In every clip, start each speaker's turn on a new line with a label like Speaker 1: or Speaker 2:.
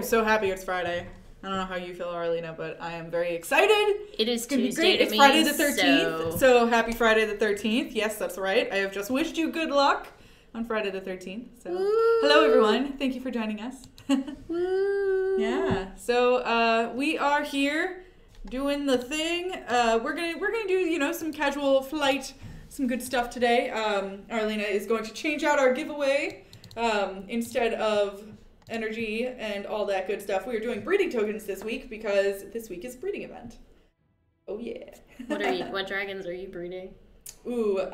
Speaker 1: am so happy it's Friday. I don't know how you feel, Arlena, but I am very excited.
Speaker 2: It is
Speaker 1: Tuesday.
Speaker 2: It's great.
Speaker 1: It's Friday the 13th. So happy Friday the 13th. Yes, that's right. I have just wished you good luck on Friday the 13th. So hello, everyone. Thank you for joining us.
Speaker 2: Woo.
Speaker 1: Yeah. So we are here doing the thing. We're gonna do some casual flight, some good stuff today. Arlena is going to change out our giveaway instead of energy and all that good stuff. We are doing breeding tokens this week because this week is breeding event. Oh yeah.
Speaker 2: What dragons are you breeding?
Speaker 1: Ooh, so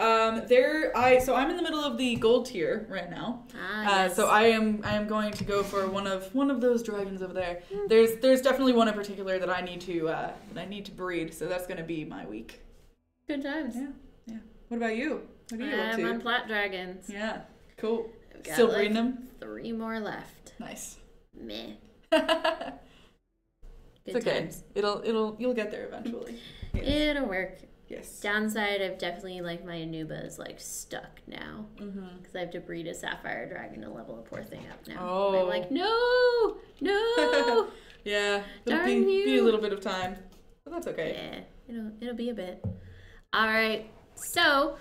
Speaker 1: I'm in the middle of the gold tier right now.
Speaker 2: Yes.
Speaker 1: So I am going to go for one of those dragons over there. There's definitely one in particular that I need to breed. So that's going to be my week.
Speaker 2: Good times.
Speaker 1: Yeah. What about you? What are you up to?
Speaker 2: I'm on plat dragons.
Speaker 1: Yeah. Cool.
Speaker 2: I've got
Speaker 1: Still breeding them?
Speaker 2: 3 more left.
Speaker 1: Nice.
Speaker 2: Meh.
Speaker 1: It's okay.
Speaker 2: Times.
Speaker 1: You'll get there eventually. Yes.
Speaker 2: It'll work.
Speaker 1: Yes.
Speaker 2: Downside, I've definitely, my Anuba is, stuck now.
Speaker 1: Mm-hmm.
Speaker 2: Because I have to breed a Sapphire Dragon to level a poor thing up now.
Speaker 1: Oh.
Speaker 2: And I'm like, no!
Speaker 1: Yeah.
Speaker 2: Darn
Speaker 1: It'll
Speaker 2: you.
Speaker 1: be a little bit of time. But that's okay.
Speaker 2: Yeah. It'll be a bit. Alright. So,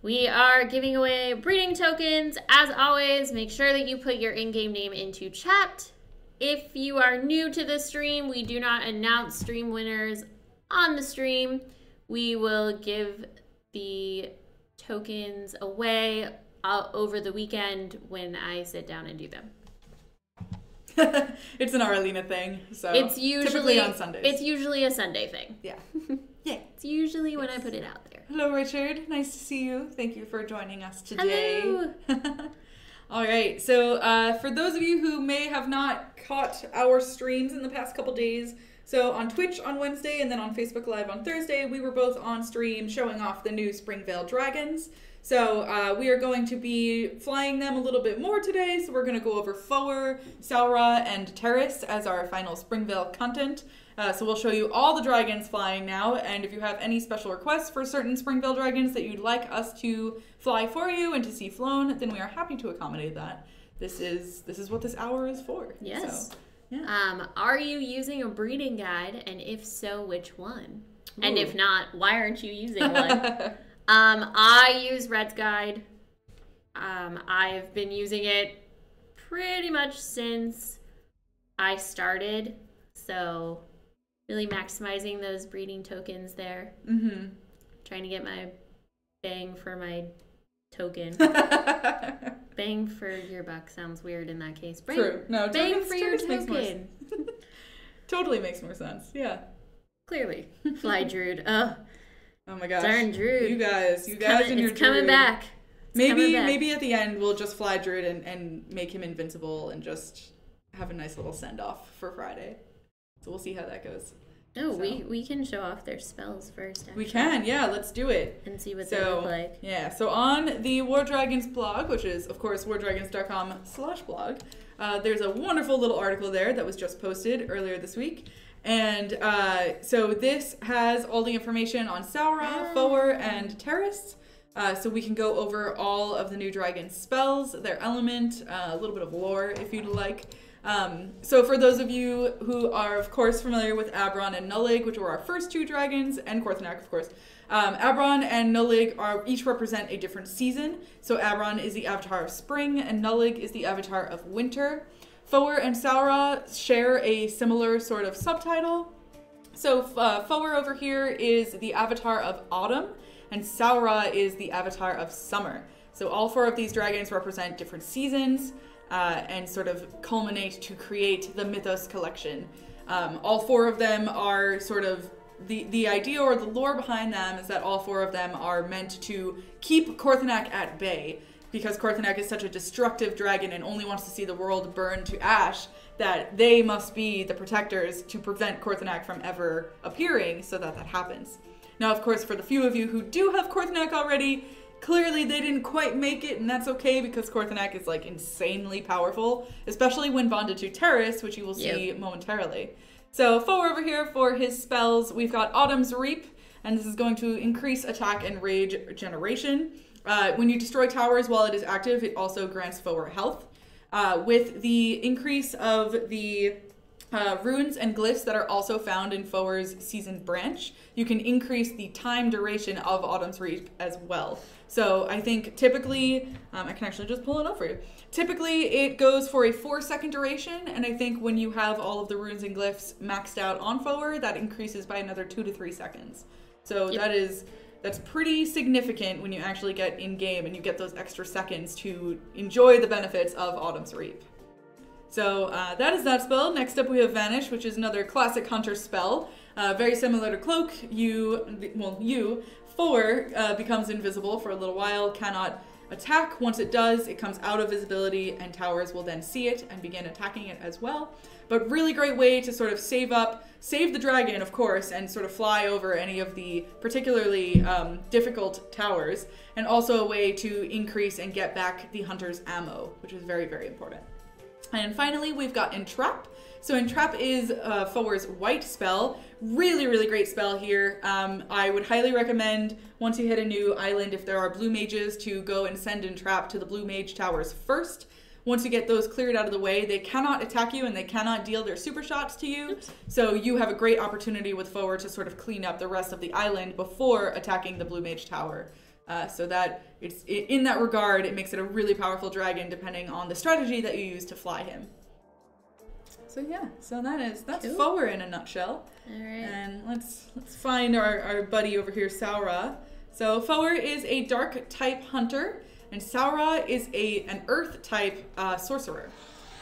Speaker 2: we are giving away breeding tokens. As always, make sure that you put your in-game name into chat. If you are new to the stream, we do not announce stream winners on the stream. We will give the tokens away over the weekend when I sit down and do them.
Speaker 1: It's an Arlena thing, so
Speaker 2: it's usually
Speaker 1: typically on Sundays.
Speaker 2: It's usually a Sunday thing.
Speaker 1: Yeah. Yeah.
Speaker 2: It's usually when I put it out there.
Speaker 1: Hello, Richard. Nice to see you. Thank you for joining us today.
Speaker 2: Hello.
Speaker 1: All right. So for those of you who may have not caught our streams in the past couple days, so on Twitch on Wednesday and then on Facebook Live on Thursday, we were both on stream showing off the new Springveil dragons. So we are going to be flying them a little bit more today. So we're going to go over Sora, and Terrace as our final Springveil content. So we'll show you all the dragons flying now, and if you have any special requests for certain Springveil dragons that you'd like us to fly for you and to see flown, then we are happy to accommodate that. This is what this hour is for.
Speaker 2: Yes.
Speaker 1: So, yeah.
Speaker 2: Are you using a breeding guide, and if so, which one?
Speaker 1: Ooh.
Speaker 2: And if not, why aren't you using one? I use Red's guide. I've been using it pretty much since I started, so really maximizing those breeding tokens there.
Speaker 1: Mm-hmm.
Speaker 2: Trying to get my bang for my token. Bang for your buck sounds weird in that case.
Speaker 1: True. No,
Speaker 2: bang for your token.
Speaker 1: Totally makes more sense. Yeah.
Speaker 2: Clearly. Fly Druid.
Speaker 1: Oh my gosh.
Speaker 2: Darn Druid.
Speaker 1: You guys and your
Speaker 2: It's coming
Speaker 1: Druid.
Speaker 2: back.
Speaker 1: Maybe at the end we'll just fly Druid and make him invincible and just have a nice little send off for Friday. So we'll see how that goes.
Speaker 2: Oh, so. we can show off their spells first. Actually.
Speaker 1: We can, yeah. Let's do it.
Speaker 2: And see what they look like.
Speaker 1: Yeah, so on the War Dragons blog, which is, of course, wardragons.com/blog, there's a wonderful little article there that was just posted earlier this week. And so this has all the information on Sora, Sora, and Terrace. So we can go over all of the new dragon spells, their element, a little bit of lore if you'd like. So for those of you who are, of course, familiar with Abron and Nullig, which were our first 2 dragons, and Korthanak, of course, Abron and Nullig each represent a different season. So Abron is the avatar of spring, and Nullig is the avatar of winter. Sora and Sora share a similar sort of subtitle. So Sora over here is the avatar of autumn, and Sora is the avatar of summer. So all 4 of these dragons represent different seasons, and sort of culminate to create the Mythos collection. All 4 of them are sort of, the idea or the lore behind them is that all 4 of them are meant to keep Korthanak at bay, because Korthanak is such a destructive dragon and only wants to see the world burn to ash, that they must be the protectors to prevent Korthanak from ever appearing so that happens. Now, of course, for the few of you who do have Korthanak already, clearly they didn't quite make it, and that's okay because Korthanak is insanely powerful, especially when bonded to Terrace, which you will see momentarily. So Sora over here for his spells, we've got Autumn's Reap, and this is going to increase attack and rage generation. When you destroy towers while it is active, it also grants Sora health. with the increase of the runes and glyphs that are also found in Fower's Seasoned Branch, you can increase the time duration of Autumn's Reap as well. So I think typically, I can actually just pull it up for you. Typically it goes for a 4-second duration, and I think when you have all of the runes and glyphs maxed out on Fower, that increases by another 2 to 3 seconds. So that's pretty significant when you actually get in game and you get those extra seconds to enjoy the benefits of Autumn's Reap. So that is that spell. Next up we have Vanish, which is another classic hunter spell. Very similar to Cloak. Fower becomes invisible for a little while, cannot attack. Once it does, it comes out of visibility and towers will then see it and begin attacking it as well. But really great way to sort of save the dragon, of course, and sort of fly over any of the particularly difficult towers, and also a way to increase and get back the hunter's ammo, which is very, very important. And finally, we've got Entrap. So Entrap is Fower's white spell. Really, really great spell here. I would highly recommend, once you hit a new island, if there are blue mages, to go and send Entrap to the blue mage towers first. Once you get those cleared out of the way, they cannot attack you and they cannot deal their super shots to you. Oops. So you have a great opportunity with Fower to sort of clean up the rest of the island before attacking the blue mage tower. So that in that regard, it makes it a really powerful dragon depending on the strategy that you use to fly him. So yeah, so that's cool. Fower in a nutshell.
Speaker 2: All right.
Speaker 1: And let's find our buddy over here, Sora. So Fower is a dark type hunter, and Sora is an earth type sorcerer.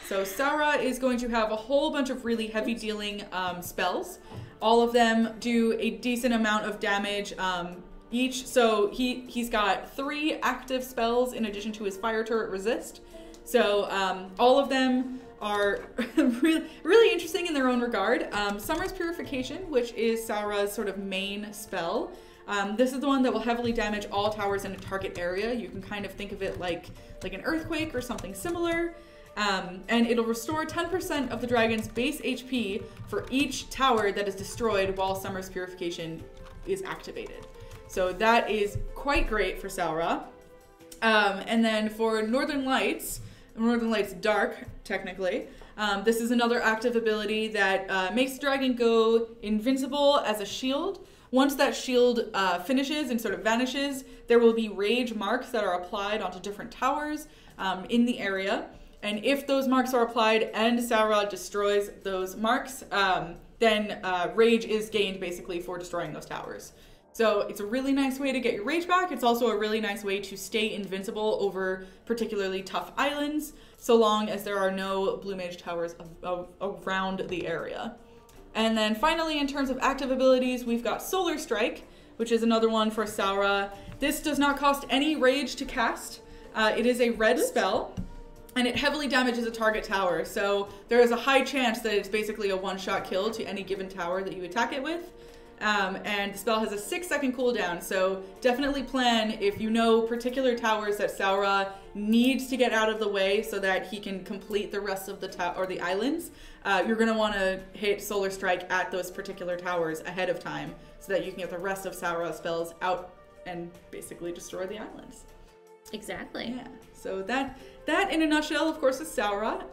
Speaker 1: So Sora is going to have a whole bunch of really heavy dealing spells. All of them do a decent amount of damage each. So he's got 3 active spells in addition to his fire turret resist. So all of them are really, really interesting in their own regard. Summer's Purification, which is Sora's sort of main spell. This is the one that will heavily damage all towers in a target area. You can kind of think of it like an earthquake or something similar. And it'll restore 10% of the dragon's base HP for each tower that is destroyed while Summer's Purification is activated. So that is quite great for Sora. And then for Northern Lights Dark, technically, this is another active ability that makes the dragon go invincible as a shield. Once that shield finishes and sort of vanishes, there will be rage marks that are applied onto different towers in the area. And if those marks are applied and Sora destroys those marks, then rage is gained basically for destroying those towers. So it's a really nice way to get your rage back. It's also a really nice way to stay invincible over particularly tough islands, so long as there are no blue mage towers around the area. And then finally, in terms of active abilities, we've got Solar Strike, which is another one for Sora. This does not cost any rage to cast. It is a red spell, and it heavily damages a target tower. So there is a high chance that it's basically a one-shot kill to any given tower that you attack it with. And the spell has a 6-second cooldown, so definitely plan if you know particular towers that Sora needs to get out of the way so that he can complete the rest of the islands. You're going to want to hit Solar Strike at those particular towers ahead of time so that you can get the rest of Sora's spells out and basically destroy the islands.
Speaker 2: Exactly.
Speaker 1: Yeah. So that in a nutshell, of course, is Sora.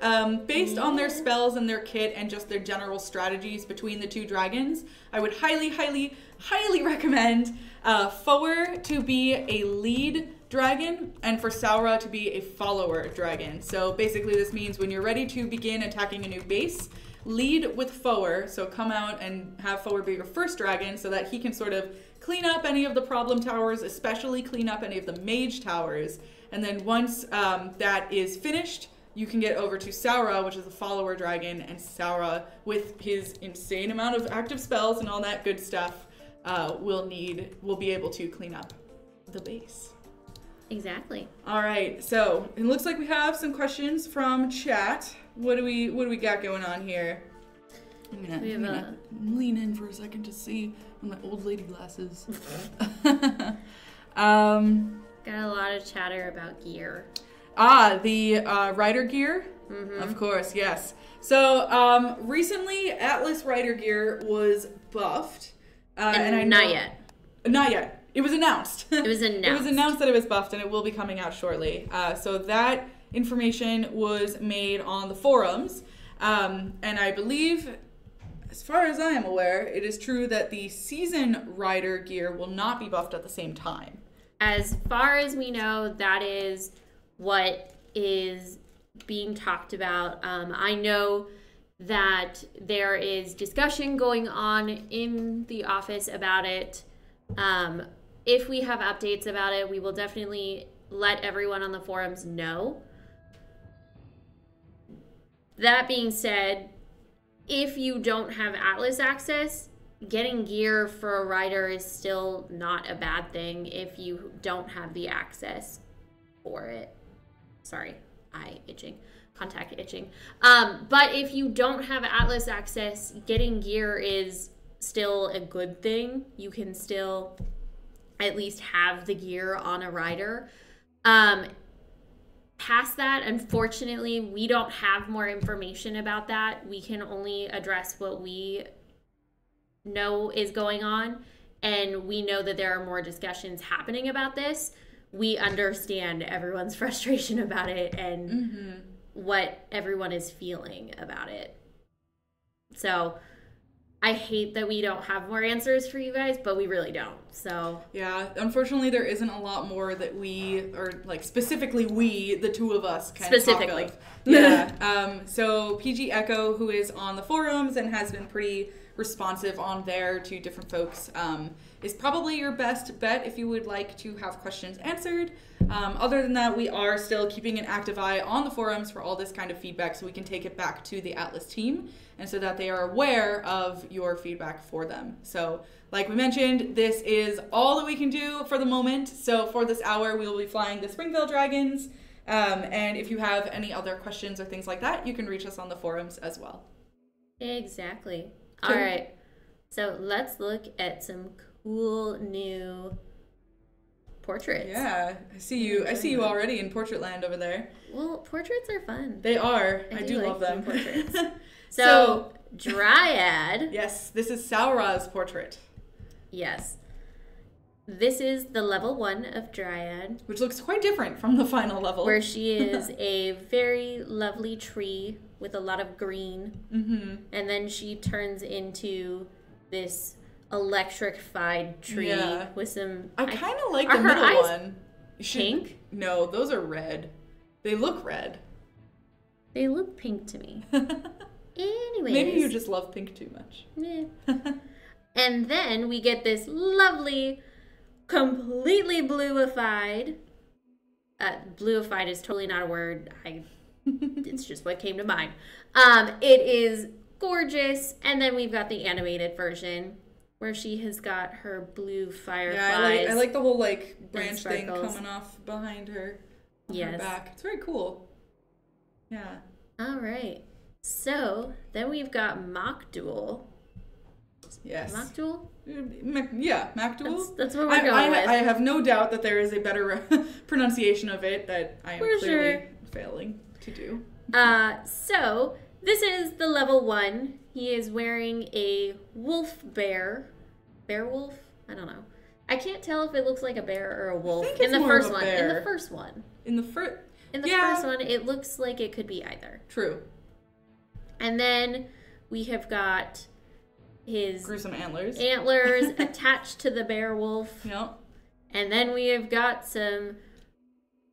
Speaker 1: Based on their spells and their kit and just their general strategies between the two dragons, I would highly, highly, highly recommend Fower to be a lead dragon and for Sora to be a follower dragon. So basically this means when you're ready to begin attacking a new base, lead with Fower. So come out and have Fower be your first dragon so that he can sort of clean up any of the problem towers, especially clean up any of the mage towers. And then once that is finished, you can get over to Sora, which is a follower dragon, and Sora, with his insane amount of active spells and all that good stuff, will be able to clean up the base.
Speaker 2: Exactly.
Speaker 1: All right, so it looks like we have some questions from chat. What do we got going on here? I'm gonna lean in for a second to see with my old lady glasses.
Speaker 2: Got a lot of chatter about gear.
Speaker 1: The rider gear? Mm-hmm. Of course, yes. So recently Atlas rider gear was buffed.
Speaker 2: And I know, not yet.
Speaker 1: Not yet. It was announced.
Speaker 2: It was announced.
Speaker 1: It was announced that it was buffed and it will be coming out shortly. So that information was made on the forums. And I believe, as far as I am aware, it is true that the season rider gear will not be buffed at the same time.
Speaker 2: As far as we know, that is what is being talked about. I know that there is discussion going on in the office about it. If we have updates about it, we will definitely let everyone on the forums know. That being said, if you don't have Atlas access, getting gear for a rider is still not a bad thing if you don't have the access for it. Sorry, contact itching. But if you don't have Atlas access, getting gear is still a good thing. You can still at least have the gear on a rider. Past that, unfortunately, we don't have more information about that. We can only address what we know is going on, and we know that there are more discussions happening about this. We understand everyone's frustration about it and what everyone is feeling about it. So I hate that we don't have more answers for you guys, but we really don't. So
Speaker 1: yeah, unfortunately, there isn't a lot more that we, or like specifically we, the two of us, can
Speaker 2: specifically
Speaker 1: talk of. Yeah. So PG Echo, who is on the forums and has been pretty responsive on there to different folks, is probably your best bet if you would like to have questions answered. Other than that, we are still keeping an active eye on the forums for all this kind of feedback so we can take it back to the Atlas team and so that they are aware of your feedback for them. So like we mentioned, this is all that we can do for the moment. So for this hour, we will be flying the Springville Dragons. And if you have any other questions or things like that, you can reach us on the forums as well.
Speaker 2: Exactly.
Speaker 1: Cool.
Speaker 2: All right. So let's look at some cool new portraits.
Speaker 1: Yeah, I see you already in Portrait Land over there.
Speaker 2: Well, portraits are fun.
Speaker 1: They are. I do
Speaker 2: like
Speaker 1: love them.
Speaker 2: Portraits. So Dryad.
Speaker 1: Yes, this is Sora's portrait.
Speaker 2: Yes. This is the level 1 of Dryad.
Speaker 1: Which looks quite different from the final level.
Speaker 2: Where she is a very lovely tree with a lot of green. And then she turns into this electrified tree with some...
Speaker 1: I kind of like the middle one.
Speaker 2: Pink?
Speaker 1: No, those are red. They look red.
Speaker 2: They look pink to me. Anyways.
Speaker 1: Maybe you just love pink too much.
Speaker 2: Yeah. And then we get this lovely, completely bluified... bluified is totally not a word. It's just what came to mind. It is gorgeous. And then we've got the animated version where she has got her blue fireflies.
Speaker 1: Yeah, I like the whole like branch thing coming off behind her. Her back. It's very cool. Yeah.
Speaker 2: All right. So then we've got Mock Duel.
Speaker 1: Yes.
Speaker 2: Mock Duel?
Speaker 1: Yeah, Mock Duel.
Speaker 2: That's what we're going with.
Speaker 1: I have no doubt that there is a better pronunciation of it that I am clearly failing to do.
Speaker 2: So this is the level 1. He is wearing a wolf bear. Bear wolf? I don't know. I can't tell if it looks like a bear or a wolf.
Speaker 1: I think it's
Speaker 2: in the
Speaker 1: more
Speaker 2: first
Speaker 1: of a
Speaker 2: one.
Speaker 1: bear.
Speaker 2: In the first one.
Speaker 1: In the first
Speaker 2: first one, it looks like it could be either.
Speaker 1: True.
Speaker 2: And then we have got his
Speaker 1: gruesome antlers
Speaker 2: attached to the bear wolf.
Speaker 1: Yep.
Speaker 2: And then we have got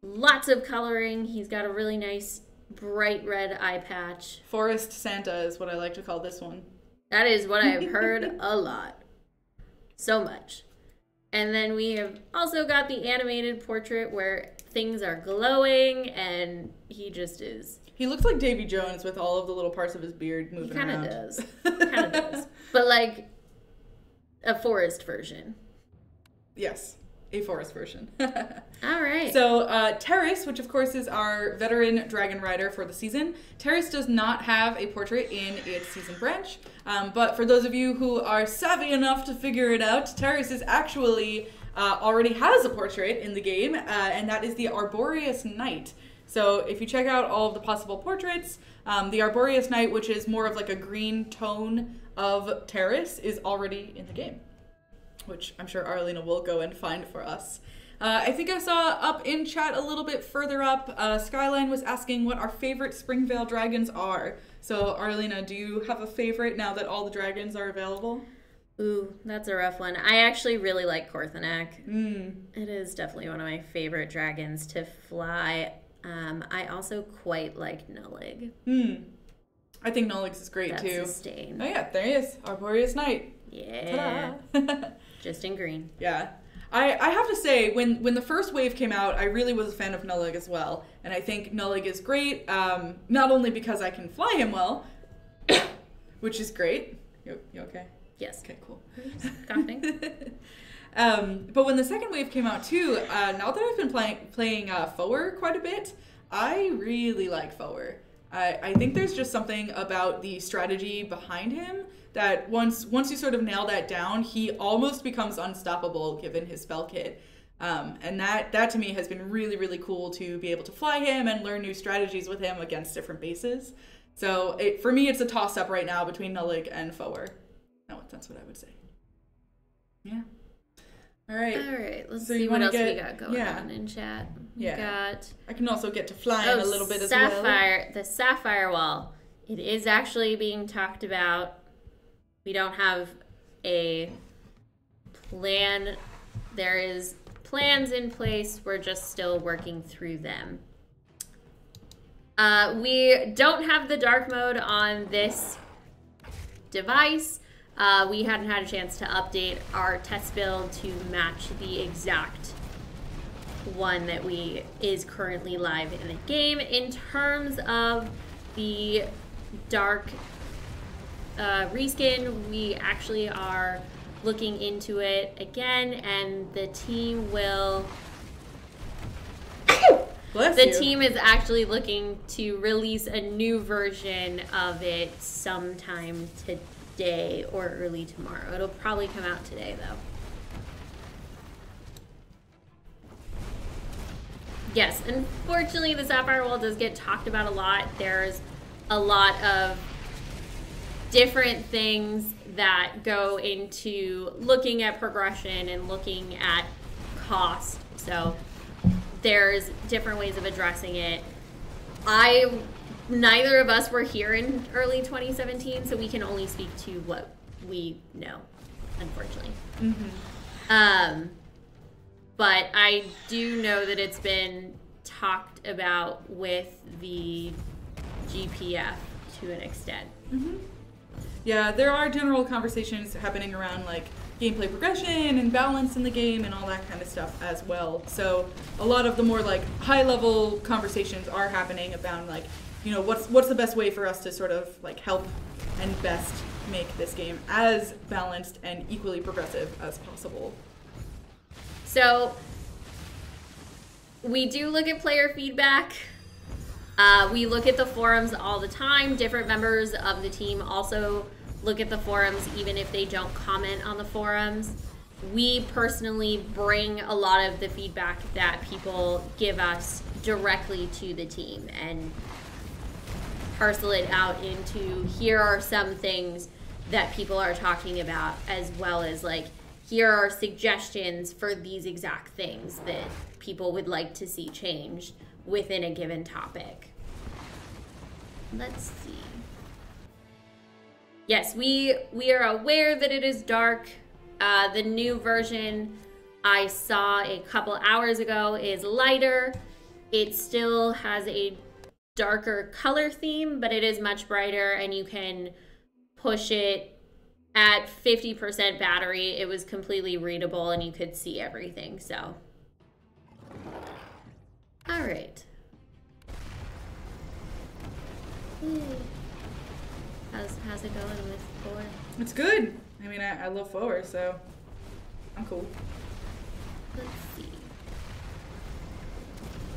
Speaker 2: lots of coloring. He's got a really nice bright red eye patch.
Speaker 1: Forest Santa is what I like to call this one.
Speaker 2: That is what I've heard a lot. So much. And then we have also got the animated portrait where things are glowing and he just is.
Speaker 1: He looks like Davy Jones with all of the little parts of his beard moving around.
Speaker 2: He kind of does. But like a forest version.
Speaker 1: Yes, a forest version.
Speaker 2: All right.
Speaker 1: So Terrace, which of course is our veteran dragon rider for the season. Terrace does not have a portrait in its season branch. But for those of you who are savvy enough to figure it out, Terrace is actually already has a portrait in the game, and that is the Arboreous Knight. So if you check out all of the possible portraits, the Arboreous Knight, which is more of like a green tone of Terrace, is already in the game, which I'm sure Arlena will go and find for us. I think I saw up in chat a little bit further up, Skyline was asking what our favorite Springveil dragons are. So, Arlena, do you have a favorite now that all the dragons are available?
Speaker 2: Ooh, that's a rough one. I actually really like Korthanak.
Speaker 1: Mm.
Speaker 2: It is definitely one of my favorite dragons to fly. I also quite like Nullig.
Speaker 1: I think Nullig's is great,
Speaker 2: That's
Speaker 1: too.
Speaker 2: a stain.
Speaker 1: Oh, yeah, there he is. Arboreous Knight.
Speaker 2: Yeah.
Speaker 1: Ta-da.
Speaker 2: Just in green.
Speaker 1: Yeah. I have to say, when the first wave came out, I really was a fan of Nullig as well. And I think Nullig is great, not only because I can fly him well, which is great. You okay?
Speaker 2: Yes.
Speaker 1: Okay, cool.
Speaker 2: Coughing.
Speaker 1: But when the second wave came out too, now that I've been playing Foer quite a bit, I really like Foer. I think there's just something about the strategy behind him that once you sort of nail that down, he almost becomes unstoppable given his spell kit. And that to me has been really, really cool to be able to fly him and learn new strategies with him against different bases. So for me, it's a toss-up right now between Nullig and Foer. No, that's what I would say. Yeah. All right.
Speaker 2: Let's
Speaker 1: So
Speaker 2: see
Speaker 1: you
Speaker 2: what
Speaker 1: wanna
Speaker 2: else we
Speaker 1: get-
Speaker 2: got going on in chat. We got
Speaker 1: I can also get to flying a little bit as well.
Speaker 2: The Sapphire Wall. It is actually being talked about. We don't have a plan. There is plans in place. We're just still working through them. We don't have the dark mode on this device. We hadn't had a chance to update our test build to match the exact one that is currently live in the game. In terms of the dark reskin, we actually are looking into it again, and the team will... team is actually looking to release a new version of it sometime today or early tomorrow. It'll probably come out today, though. Yes, unfortunately, the Sapphire Wall does get talked about a lot. There's a lot of different things that go into looking at progression and looking at cost. So there's different ways of addressing it. Neither of us were here in early 2017, so we can only speak to what we know, unfortunately. But I do know that it's been talked about with the GPF to an extent.
Speaker 1: Yeah, there are general conversations happening around like gameplay progression and balance in the game and all that kind of stuff as well. So a lot of the more like high level conversations are happening about like, you know, what's the best way for us to sort of like help and best make this game as balanced and equally progressive as possible.
Speaker 2: So we do look at player feedback. We look at the forums all the time. Different members of the team also look at the forums even if they don't comment on the forums. We personally bring a lot of the feedback that people give us directly to the team and parcel it out into here are some things that people are talking about, as well as like here are suggestions for these exact things that people would like to see changed within a given topic. Let's see. Yes, we are aware that it is dark. The new version I saw a couple hours ago is lighter. It still has a darker color theme, but it is much brighter, and you can push it at 50% battery. It was completely readable and you could see everything, so. All right. How's it going with Foer?
Speaker 1: It's good. I mean, I love Foer, so I'm cool.
Speaker 2: Let's see.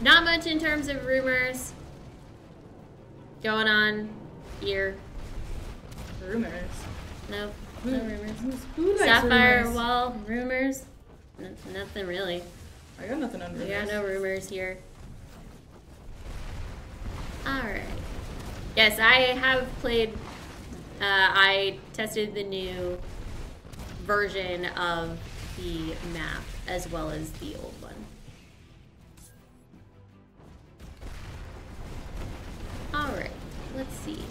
Speaker 2: Not much in terms of rumors going on here.
Speaker 1: Rumors?
Speaker 2: No, no rumors.
Speaker 1: Who likes
Speaker 2: Sapphire
Speaker 1: rumors?
Speaker 2: Wall rumors? Nothing really.
Speaker 1: I got nothing on rumors.
Speaker 2: We got no rumors here. Alright. Yes, I have played, I tested the new version of the map as well as the old one. Alright, let's see.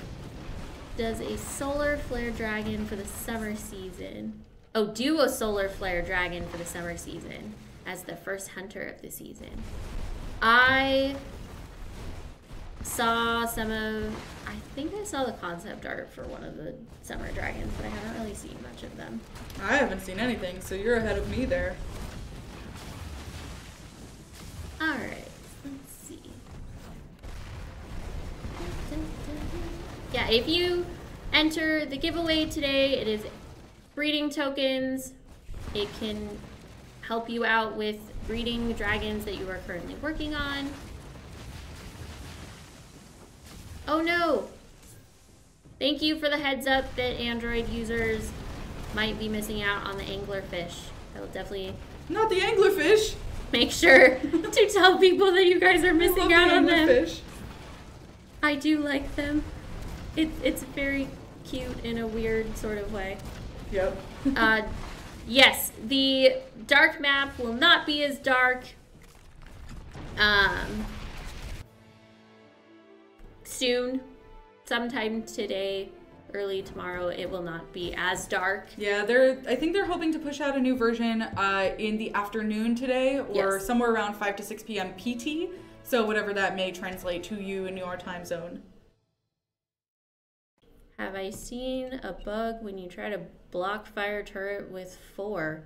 Speaker 2: Does a solar flare dragon for the summer season. Oh, do a solar flare dragon for the summer season as the first hunter of the season. I saw I think I saw the concept art for one of the summer dragons, but I haven't really seen much of them.
Speaker 1: I haven't seen anything, so you're ahead of me there.
Speaker 2: Alright, let's see. Yeah, if you enter the giveaway today, it is breeding tokens. It can help you out with breeding dragons that you are currently working on. Oh no! Thank you for the heads up that Android users might be missing out on the anglerfish. I will definitely...
Speaker 1: Not the anglerfish!
Speaker 2: Make sure to tell people that you guys are missing out on them. I do like them. It's very cute in a weird sort of way.
Speaker 1: Yep.
Speaker 2: Yes, the dark map will not be as dark. Soon, sometime today, early tomorrow, it will not be as dark.
Speaker 1: Yeah, I think they're hoping to push out a new version in the afternoon today, or somewhere around 5 to 6 p.m. PT. So whatever that may translate to you in your time zone.
Speaker 2: Have I seen a bug when you try to block fire turret with 4?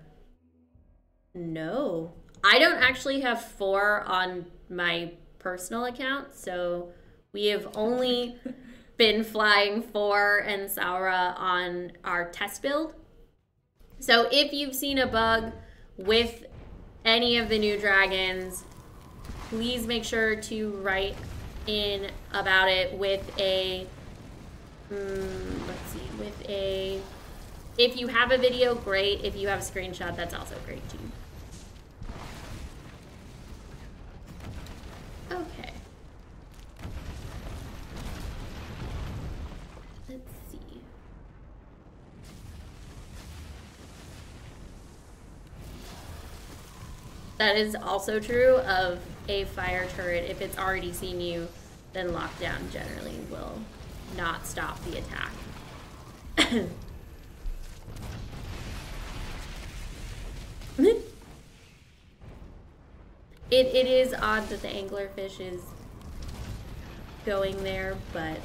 Speaker 2: No. I don't actually have 4 on my personal account, so we have only been flying 4 and Sora on our test build. So if you've seen a bug with any of the new dragons, please make sure to write in about it with a... let's see, if you have a video, great. If you have a screenshot, that's also great too. Okay. Let's see. That is also true of a fire turret. If it's already seen you, then lockdown generally will not stop the attack. It is odd that the anglerfish is going there, but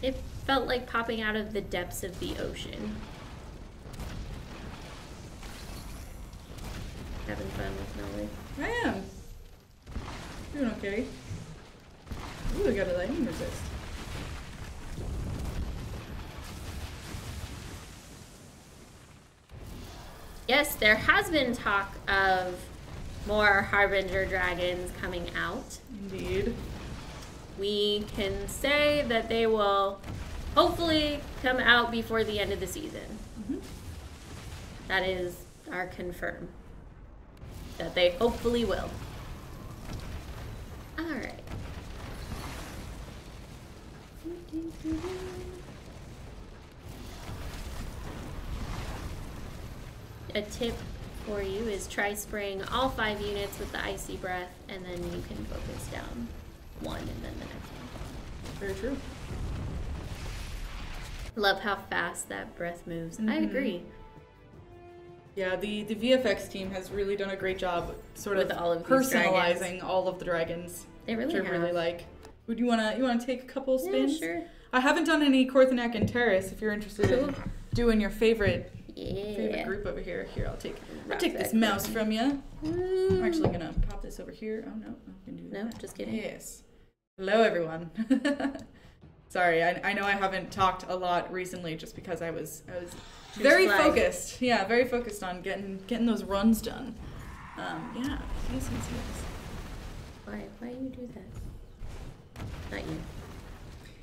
Speaker 2: it felt like popping out of the depths of the ocean. Having fun with Melly.
Speaker 1: I am. Doing okay. Ooh, I got a lightning resist.
Speaker 2: Yes, there has been talk of more Harbinger dragons coming out.
Speaker 1: Indeed.
Speaker 2: We can say that they will hopefully come out before the end of the season.
Speaker 1: Mm-hmm.
Speaker 2: That is our confirm. That they hopefully will. Alright. A tip for you is try spraying all 5 units with the icy breath, and then you can focus down 1 and then the next one.
Speaker 1: Very true.
Speaker 2: Love how fast that breath moves. I agree.
Speaker 1: Yeah, the VFX team has really done a great job sort of
Speaker 2: all of
Speaker 1: personalizing
Speaker 2: dragons.
Speaker 1: All of the dragons.
Speaker 2: They really
Speaker 1: which
Speaker 2: have.
Speaker 1: I really like. Would you wanna take a couple spins?
Speaker 2: Yeah, sure.
Speaker 1: I haven't done any Korthanak and Terrace. If you're interested in doing your favorite group over here. Here, I'll take this mouse from you. I'm actually gonna pop this over here. Oh no, I can do that.
Speaker 2: No, just kidding.
Speaker 1: Yes. Hello, everyone. Sorry, I know I haven't talked a lot recently, just because I was very focused. Yeah, very focused on getting those runs done. Yeah. Yes.
Speaker 2: Why you do that? Not you.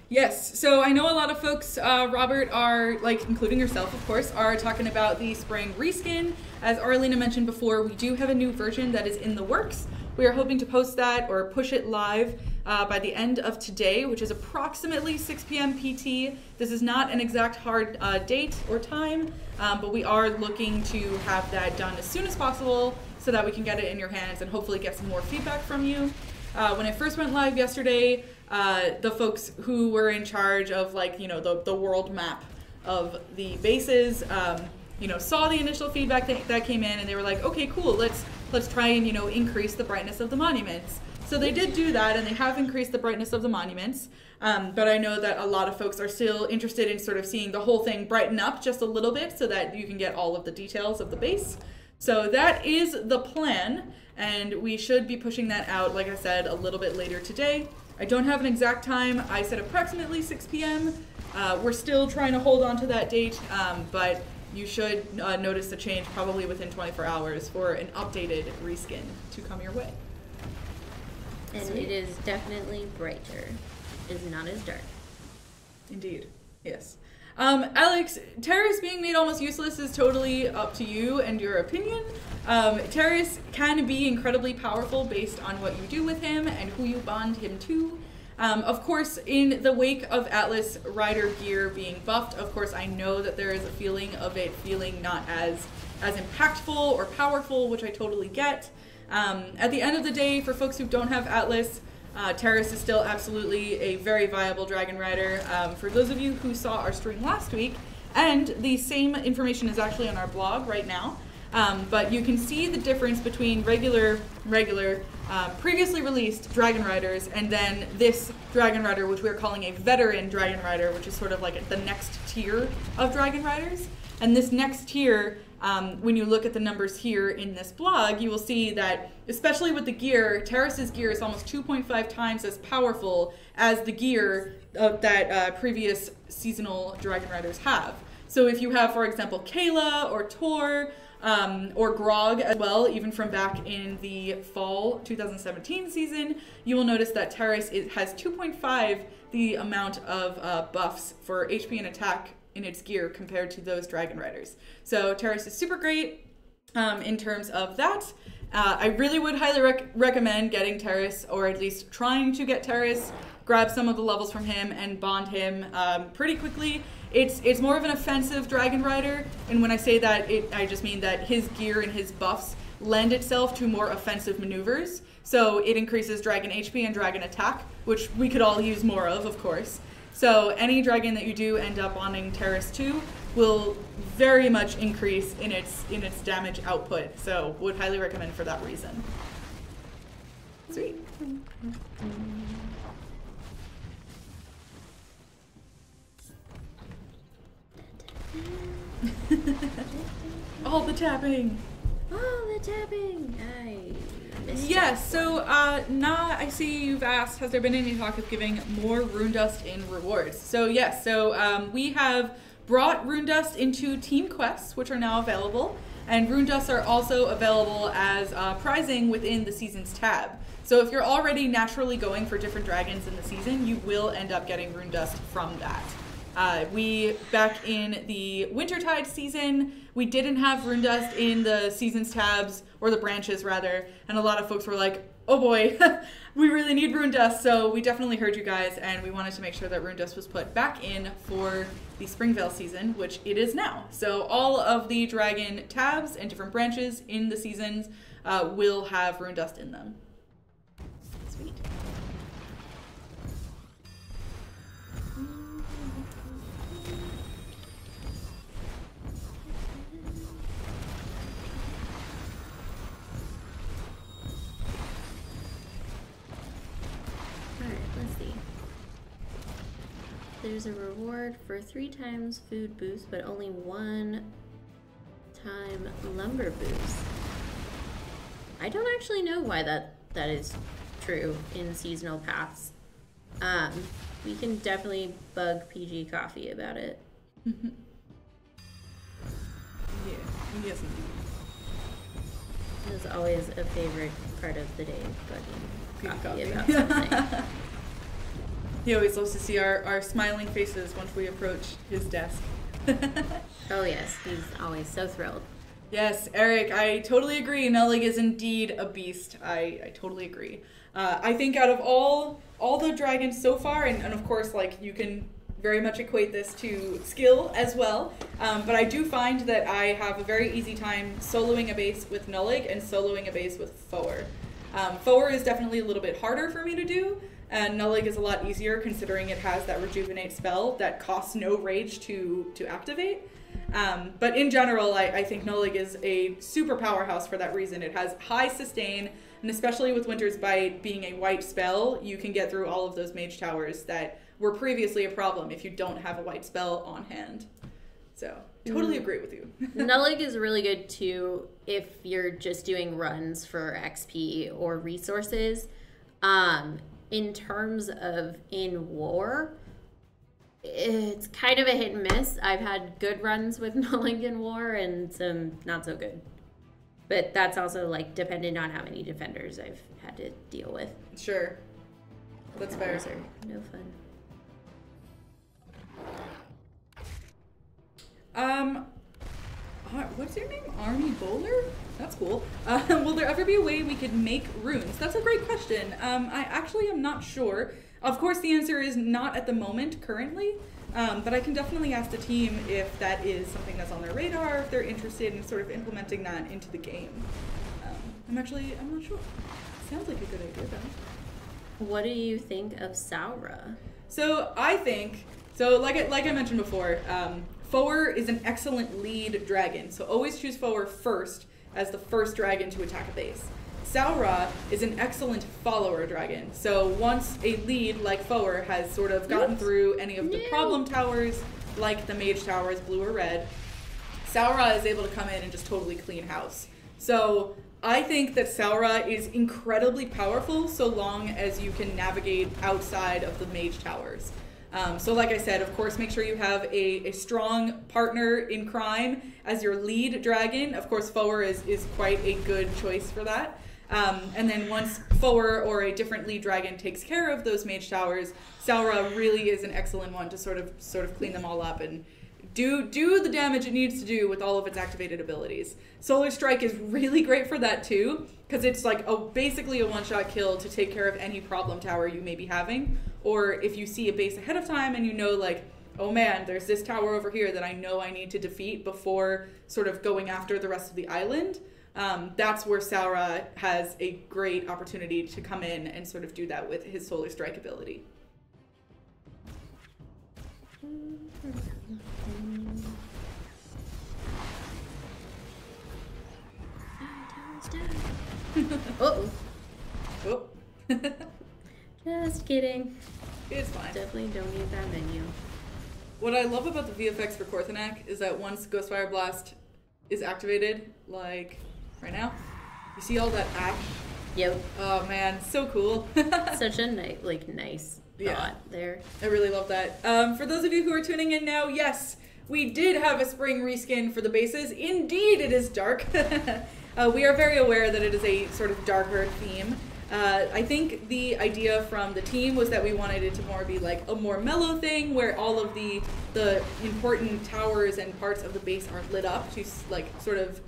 Speaker 1: Yes, so I know a lot of folks, Robert, are, like, including yourself, of course, are talking about the spring reskin. As Arlena mentioned before, we do have a new version that is in the works. We are hoping to post that or push it live by the end of today, which is approximately 6 p.m. PT. This is not an exact hard date or time, but we are looking to have that done as soon as possible so that we can get it in your hands and hopefully get some more feedback from you. When I first went live yesterday, the folks who were in charge of the world map of the bases, saw the initial feedback that came in, and they were like, okay, cool, let's try and, increase the brightness of the monuments. So they did do that, and they have increased the brightness of the monuments. But I know that a lot of folks are still interested in sort of seeing the whole thing brighten up just a little bit so that you can get all of the details of the base. So that is the plan, and we should be pushing that out, like I said, a little bit later today. I don't have an exact time. I said approximately 6 p.m. We're still trying to hold on to that date, but you should notice the change probably within 24 hours for an updated reskin to come your way.
Speaker 2: And Sweet. It is definitely brighter. It is not as dark.
Speaker 1: Indeed, yes. Alex, Terrace being made almost useless is totally up to you and your opinion. Terrace can be incredibly powerful based on what you do with him and who you bond him to. Of course, in the wake of Atlas Rider gear being buffed, of course, I know that there is a feeling of it feeling not as impactful or powerful, which I totally get. At the end of the day, for folks who don't have Atlas, Terrace is still absolutely a very viable Dragon Rider. For those of you who saw our stream last week, and the same information is actually on our blog right now, but you can see the difference between regular previously released Dragon Riders and then this Dragon Rider, which we're calling a veteran Dragon Rider, which is sort of like the next tier of Dragon Riders. And this next tier, when you look at the numbers here in this blog, you will see that, especially with the gear, Terrace's gear is almost 2.5 times as powerful as the gear that previous seasonal Dragon Riders have. So if you have, for example, Kayla or Tor, or Grog as well, even from back in the fall 2017 season, you will notice that Terrace has 2.5 the amount of buffs for HP and attack in its gear compared to those Dragon Riders. So Terrace is super great in terms of that. I really would highly recommend getting Terrace, or at least trying to get Terrace, grab some of the levels from him and bond him pretty quickly. It's more of an offensive Dragon Rider, and when I say that, I just mean that his gear and his buffs lend itself to more offensive maneuvers. So it increases Dragon HP and Dragon attack, which we could all use more of course. So any dragon that you do end up wanting Terrace to will very much increase in its damage output. So would highly recommend for that reason. Sweet. All the tapping.
Speaker 2: All the tapping. I missed it.
Speaker 1: Yes, so Na, I see you've asked, has there been any talk of giving more rune dust in rewards? So yes, we have brought rune dust into team quests, which are now available, and rune dusts are also available as prizing within the season's tab. So if you're already naturally going for different dragons in the season, you will end up getting rune dust from that. Back in the Wintertide season, we didn't have rune dust in the season's tabs, or the branches rather, and a lot of folks were like, oh boy, we really need rune dust. So we definitely heard you guys, and we wanted to make sure that rune dust was put back in for the Springveil season, which it is now. So all of the dragon tabs and different branches in the seasons will have rune dust in them. Sweet.
Speaker 2: There's a reward for 3 times food boost, but only 1 time lumber boost. I don't actually know why that is true in seasonal paths. We can definitely bug PG Coffee about it.
Speaker 1: Yeah, yes indeed.
Speaker 2: It's always a favorite part of the day, bugging Coffee about something.
Speaker 1: He always loves to see our smiling faces once we approach his desk.
Speaker 2: Oh yes, he's always so thrilled.
Speaker 1: Yes, Eric, I totally agree. Nullig is indeed a beast. I totally agree. I think out of all the dragons so far, and of course, like, you can very much equate this to skill as well, but I do find that I have a very easy time soloing a base with Nullig and soloing a base with Foer. Foer is definitely a little bit harder for me to do, and Nullig is a lot easier considering it has that rejuvenate spell that costs no rage to activate. But in general, I think Nullig is a super powerhouse for that reason. It has high sustain, and especially with Winter's Bite being a white spell, you can get through all of those mage towers that were previously a problem if you don't have a white spell on hand. So, totally agree with you.
Speaker 2: Nullig is really good too if you're just doing runs for XP or resources. In terms of in war, it's kind of a hit and miss. I've had good runs with Nullig in war and some not so good. But that's also like dependent on how many defenders I've had to deal with.
Speaker 1: Sure. That's fair.
Speaker 2: Those are no fun.
Speaker 1: What's your name? Army Bowler? That's cool. Will there ever be a way we could make runes? That's a great question. I actually am not sure. Of course, the answer is not at the moment currently, but I can definitely ask the team if that is something that's on their radar, if they're interested in sort of implementing that into the game. I'm not sure. Sounds like a good idea though.
Speaker 2: What do you think of Sora?
Speaker 1: So I think, like I mentioned before, Foer is an excellent lead dragon, so always choose Foer first as the first dragon to attack a base. Sora is an excellent follower dragon, so once a lead like Foer has sort of gotten through any of the problem towers, like the mage towers, blue or red, Sora is able to come in and just totally clean house. So I think that Sora is incredibly powerful so long as you can navigate outside of the mage towers. So like I said, of course, make sure you have a strong partner in crime as your lead dragon. Of course, Foer is quite a good choice for that. And then once Foer or a different lead dragon takes care of those mage towers, Sora really is an excellent one to sort of clean them all up and do the damage it needs to do with all of its activated abilities. Solar Strike is really great for that too, because it's like basically a one-shot kill to take care of any problem tower you may be having. Or if you see a base ahead of time and you know, like, oh man, there's this tower over here that I know I need to defeat before sort of going after the rest of the island, that's where Sora has a great opportunity to come in and sort of do that with his Solar Strike ability.
Speaker 2: Uh-oh.
Speaker 1: Oh.
Speaker 2: Just kidding.
Speaker 1: It's fine.
Speaker 2: Definitely don't need that menu.
Speaker 1: What I love about the VFX for Korthanak is that once Ghostfire Blast is activated, like right now, you see all that ash?
Speaker 2: Yep.
Speaker 1: Oh man, so cool.
Speaker 2: Such a nice thought there.
Speaker 1: I really love that. For those of you who are tuning in now, yes, we did have a spring reskin for the bases. Indeed, it is dark. We are very aware that it is a sort of darker theme. I think the idea from the team was that we wanted it to more be like a more mellow thing where all of the important towers and parts of the base aren't lit up to like sort of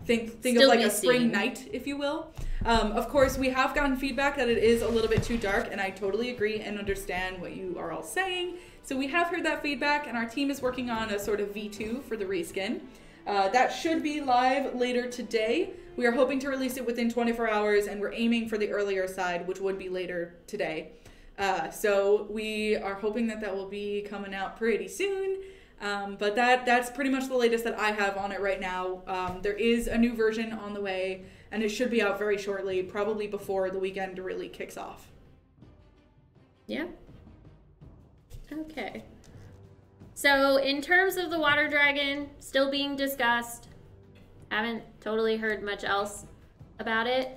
Speaker 1: think of like a spring night, if you will. Of course, we have gotten feedback that it is a little bit too dark, and I totally agree and understand what you are all saying. So we have heard that feedback, and our team is working on a sort of V2 for the reskin. That should be live later today. We are hoping to release it within 24 hours, and we're aiming for the earlier side, which would be later today. So we are hoping that will be coming out pretty soon. But that's pretty much the latest that I have on it right now. There is a new version on the way, and it should be out very shortly, probably before the weekend really kicks off.
Speaker 2: Yeah. Okay. So in terms of the water dragon, still being discussed. Haven't totally heard much else about it.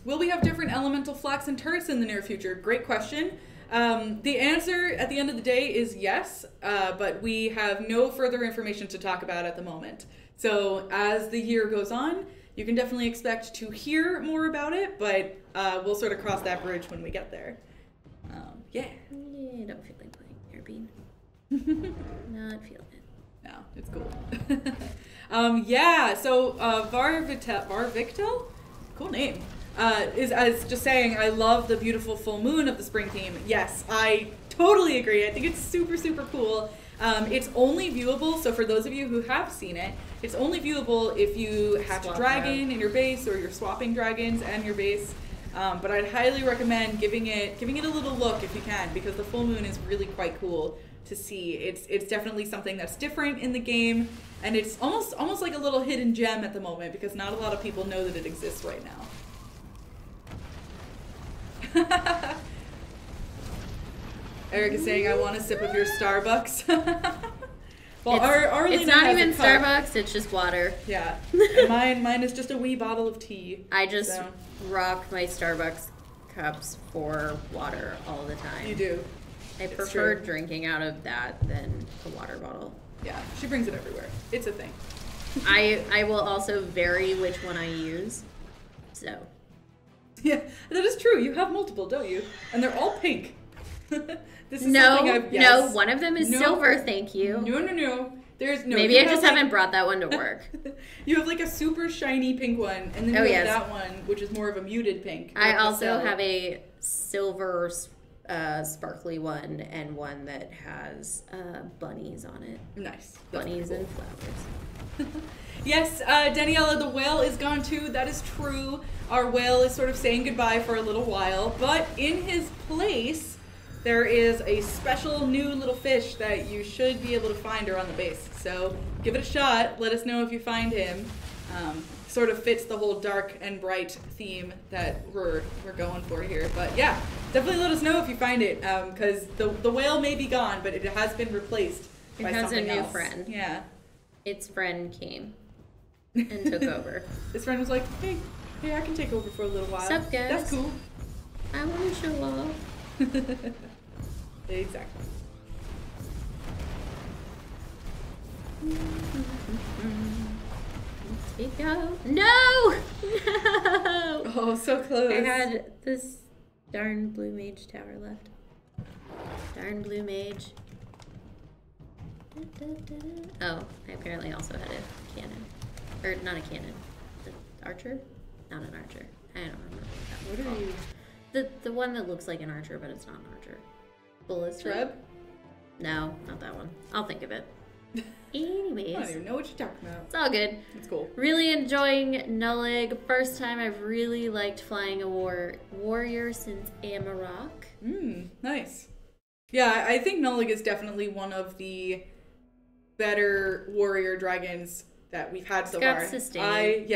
Speaker 1: Will we have different elemental flax and Terrace in the near future? Great question. The answer at the end of the day is yes, but we have no further information to talk about at the moment. So as the year goes on, you can definitely expect to hear more about it, but we'll sort of cross that bridge when we get there. Yeah.
Speaker 2: I don't feel like playing Airbeam. Not feeling it.
Speaker 1: No. it's cool. Yeah, so Varvictel? Cool name. Is just saying, I love the beautiful full moon of the spring theme. Yes, I totally agree. I think it's super, super cool. It's only viewable, so for those of you who have seen it, it's only viewable if you hatch a dragon in your base or you're swapping dragons and your base. But I'd highly recommend giving it a little look if you can, because the full moon is really quite cool to see. It's definitely something that's different in the game, and it's almost like a little hidden gem at the moment because not a lot of people know that it exists right now. Eric is saying, I want a sip of your Starbucks. Well,
Speaker 2: it's not even Starbucks, it's just water.
Speaker 1: Yeah. And mine is just a wee bottle of tea.
Speaker 2: I just rock my Starbucks cups for water all the time.
Speaker 1: You do.
Speaker 2: I prefer drinking out of that than a water bottle.
Speaker 1: Yeah, she brings it everywhere. It's a thing.
Speaker 2: I will also vary which one I use. So.
Speaker 1: Yeah, that is true. You have multiple, don't you? And they're all pink. This is
Speaker 2: no, one of them is silver, thank you.
Speaker 1: No. There's no.
Speaker 2: Maybe I just haven't brought that one to work.
Speaker 1: You have like a super shiny pink one, and then you have that one, which is more of a muted pink.
Speaker 2: I also have a silver sparkly one, and one that has bunnies on it.
Speaker 1: Nice.
Speaker 2: Bunnies and flowers.
Speaker 1: Yes, Daniela, the whale is gone too. That is true. Our whale is sort of saying goodbye for a little while, but in his place, there is a special new little fish that you should be able to find around the base. So give it a shot. Let us know if you find him. Sort of fits the whole dark and bright theme that we're going for here. But yeah, definitely let us know if you find it, because the whale may be gone, but it has been replaced by something else.
Speaker 2: It has a new friend.
Speaker 1: Yeah. Its
Speaker 2: friend came and took over.
Speaker 1: His friend was like, hey, I can take over for a little while.
Speaker 2: What's up, guys?
Speaker 1: That's cool.
Speaker 2: I want to show off.
Speaker 1: Exactly.
Speaker 2: Let's go. No!
Speaker 1: Oh, so close.
Speaker 2: I had this darn blue mage tower left. Darn blue mage. Oh, I apparently also had a cannon. Or not a cannon. The archer? Not an archer. I don't remember what that was called. The one that looks like an archer, but it's not an archer. Bullets.
Speaker 1: Treb?
Speaker 2: No, not that one. I'll think of it. Anyways.
Speaker 1: I don't even know what you're talking about.
Speaker 2: It's all good.
Speaker 1: It's cool.
Speaker 2: Really enjoying Nullig. First time I've really liked flying a warrior since Amarok.
Speaker 1: Nice. Yeah, I think Nullig is definitely one of the better warrior dragons that we've had so far.
Speaker 2: Sustain.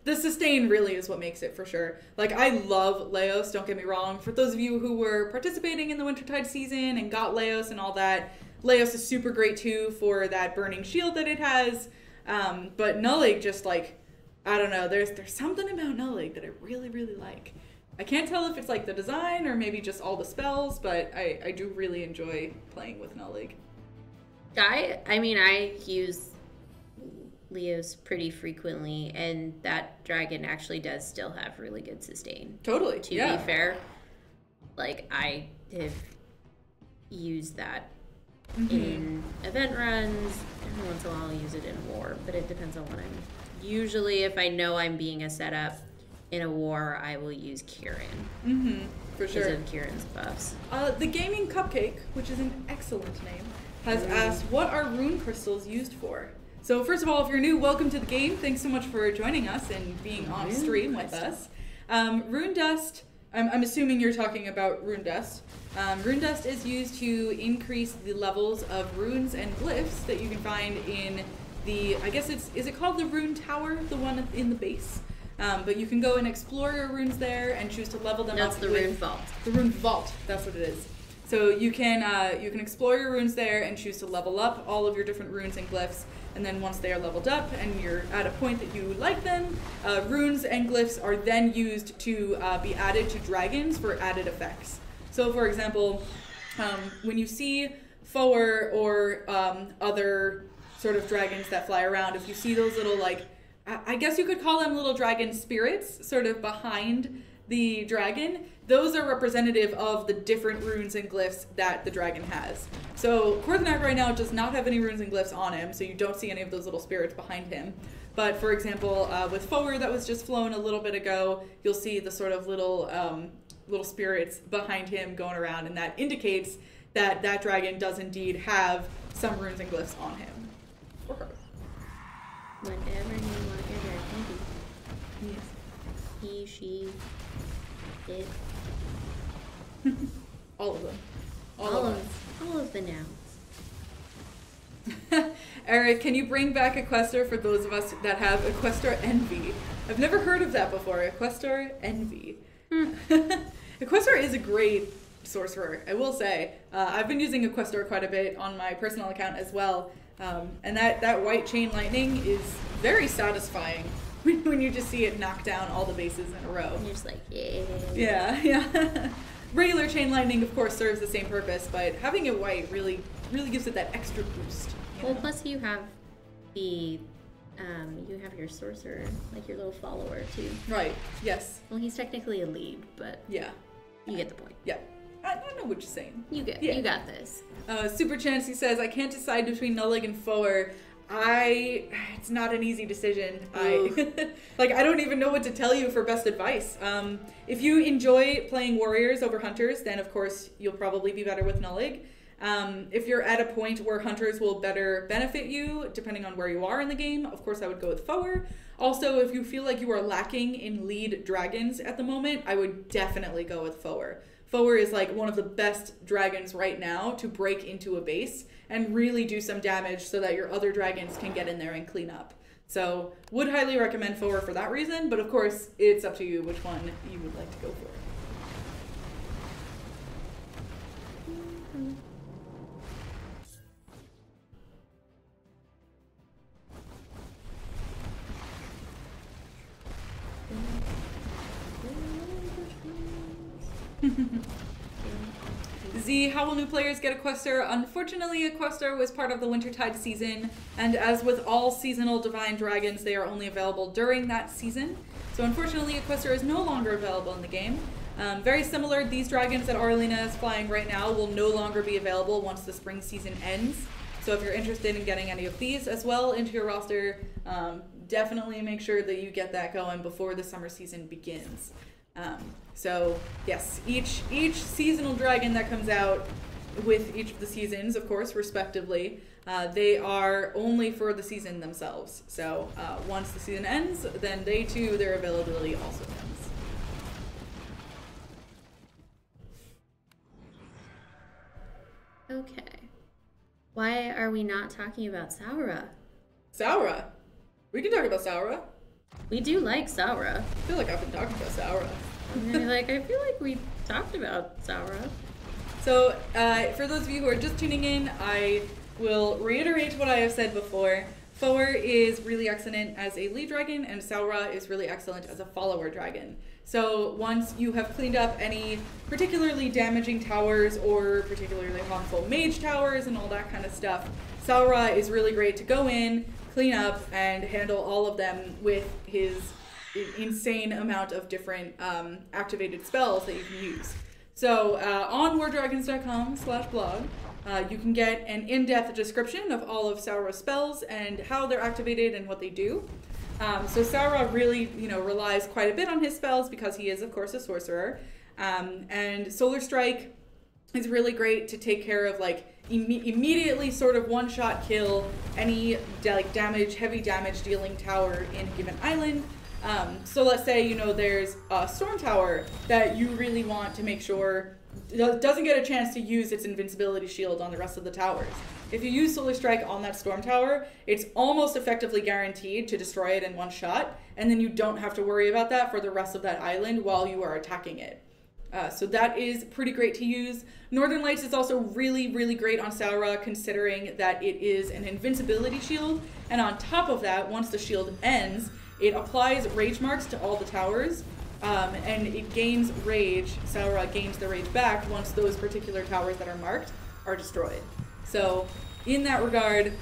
Speaker 1: The sustain really is what makes it for sure. Like, I love Leos, don't get me wrong. For those of you who were participating in the Wintertide season and got Leos and all that, Leos is super great too for that burning shield that it has. But Nullig just like, I don't know, there's something about Nullig that I really, really like. I can't tell if it's like the design or maybe just all the spells, but I do really enjoy playing with Nullig.
Speaker 2: I use Leos pretty frequently, and that dragon actually does still have really good sustain.
Speaker 1: Totally.
Speaker 2: To be fair, like I have used that in event runs. Every once in a while I'll use it in war, but it depends on what I'm. Usually, if I know I'm being a setup in a war, I will use Kieran.
Speaker 1: For sure.
Speaker 2: Because of Kieran's buffs.
Speaker 1: The Gaming Cupcake, which is an excellent name, has asked, what are rune crystals used for? So first of all, if you're new, welcome to the game. Thanks so much for joining us and being on stream with us. Rune dust, I'm assuming you're talking about rune dust. Rune dust is used to increase the levels of runes and glyphs that you can find in the, I guess is it called the Rune Tower, the one in the base? But you can go and explore your runes there and choose to level them up.
Speaker 2: That's the Rune Vault.
Speaker 1: The Rune Vault, that's what it is. So you can explore your runes there and choose to level up all of your different runes and glyphs. And then once they are leveled up and you're at a point that you like them, runes and glyphs are then used to be added to dragons for added effects. So for example, when you see Foer or other sort of dragons that fly around, if you see those little, like, I guess you could call them little dragon spirits sort of behind the dragon, those are representative of the different runes and glyphs that the dragon has. So Korthenak right now does not have any runes and glyphs on him, so you don't see any of those little spirits behind him. But for example, with Forward that was just flown a little bit ago, you'll see the sort of little spirits behind him going around, and that indicates that that dragon does indeed have some runes and glyphs on him. Or her.
Speaker 2: Whatever you want your dragon to be.
Speaker 1: Yes.
Speaker 2: He, she, it.
Speaker 1: All of them.
Speaker 2: All of the nouns.
Speaker 1: Eric, can you bring back Equestor for those of us that have Equestor Envy? I've never heard of that before. Equestor Envy. Equestor is a great sorcerer, I will say. I've been using Equestor quite a bit on my personal account as well. And that white chain lightning is very satisfying when you just see it knock down all the bases in a row.
Speaker 2: And you're just like, yeah.
Speaker 1: Yeah. Regular chain lightning, of course, serves the same purpose, but having it white really gives it that extra boost.
Speaker 2: Well, plus you have the, you have your sorcerer, like your little follower too.
Speaker 1: Right, yes.
Speaker 2: Well, he's technically a lead, but
Speaker 1: yeah,
Speaker 2: you get the point.
Speaker 1: Yeah. I know what you're saying.
Speaker 2: You got this.
Speaker 1: Super Chance, he says, I can't decide between Nullig and Foer. It's not an easy decision. I don't even know what to tell you for best advice. If you enjoy playing warriors over hunters, then of course you'll probably be better with Nullig. If you're at a point where hunters will better benefit you, depending on where you are in the game, of course I would go with Foer. Also, if you feel like you are lacking in lead dragons at the moment, I would definitely go with Foer. Foer is like one of the best dragons right now to break into a base and really do some damage so that your other dragons can get in there and clean up. So would highly recommend Foer for that reason, but of course it's up to you which one you would like to go for. Z, how will new players get Equestor? Unfortunately, Equestor was part of the Wintertide season, and as with all seasonal divine dragons, they are only available during that season. So unfortunately, Equestor is no longer available in the game. Very similar, these dragons that Arlena is flying right now will no longer be available once the spring season ends. So if you're interested in getting any of these as well into your roster, definitely make sure that you get that going before the summer season begins. So yes, each seasonal dragon that comes out with each of the seasons, of course, respectively, they are only for the season themselves. So once the season ends, then they too, their availability also ends.
Speaker 2: Okay. Why are we not talking about Sora?
Speaker 1: Sora? We can talk about Sora.
Speaker 2: We do like Sora.
Speaker 1: I feel like I've been talking about Sora.
Speaker 2: I feel like we talked about Sora.
Speaker 1: So, for those of you who are just tuning in, I will reiterate what I have said before. Foer is really excellent as a lead dragon, and Sora is really excellent as a follower dragon. So once you have cleaned up any particularly damaging towers or particularly harmful mage towers and all that kind of stuff, Sora is really great to go in, clean up, and handle all of them with his insane amount of different activated spells that you can use. So on wardragons.com/blog, you can get an in-depth description of all of Sora's spells and how they're activated and what they do. So Sora really, relies quite a bit on his spells because he is, of course, a sorcerer. And Solar Strike is really great to take care of, immediately sort of one-shot kill any, heavy damage dealing tower in a given island. So let's say, there's a storm tower that you really want to make sure doesn't get a chance to use its invincibility shield on the rest of the towers. If you use Solar Strike on that storm tower, it's almost effectively guaranteed to destroy it in one shot, and then you don't have to worry about that for the rest of that island while you are attacking it. So that is pretty great to use. Northern Lights is also really, really great on Sora, considering that it is an invincibility shield, and on top of that, once the shield ends, it applies rage marks to all the towers, and it gains rage. Sora gains the rage back once those particular towers that are marked are destroyed. So in that regard,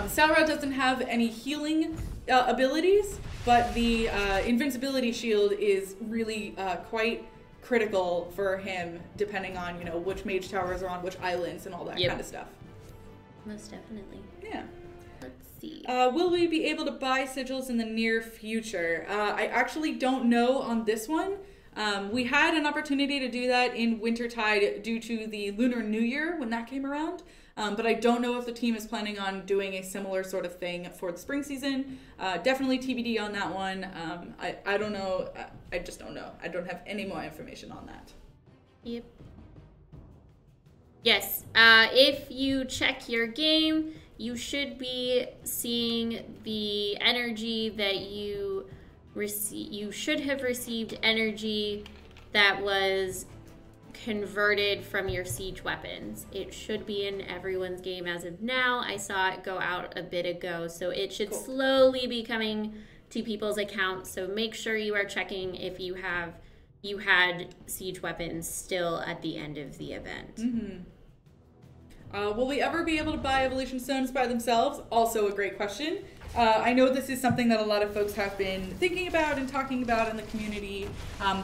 Speaker 1: Sora doesn't have any healing abilities, but the invincibility shield is really quite critical for him, depending on, you know, which mage towers are on which islands and all that kind of stuff.
Speaker 2: Most definitely.
Speaker 1: Yeah.
Speaker 2: Let's see.
Speaker 1: Will we be able to buy sigils in the near future? I actually don't know on this one. We had an opportunity to do that in Wintertide due to the Lunar New Year when that came around. But I don't know if the team is planning on doing a similar sort of thing for the spring season. Definitely TBD on that one. I don't know. I just don't know. I don't have any more information on that.
Speaker 2: Yep. Yes. If you check your game, you should be seeing the energy that you receive. You should have received energy that was converted from your siege weapons. It should be in everyone's game as of now. I saw it go out a bit ago, so it should slowly be coming to people's accounts. So make sure you are checking if you had siege weapons still at the end of the event.
Speaker 1: Will we ever be able to buy evolution stones by themselves? Also a great question. I know this is something that a lot of folks have been thinking about and talking about in the community.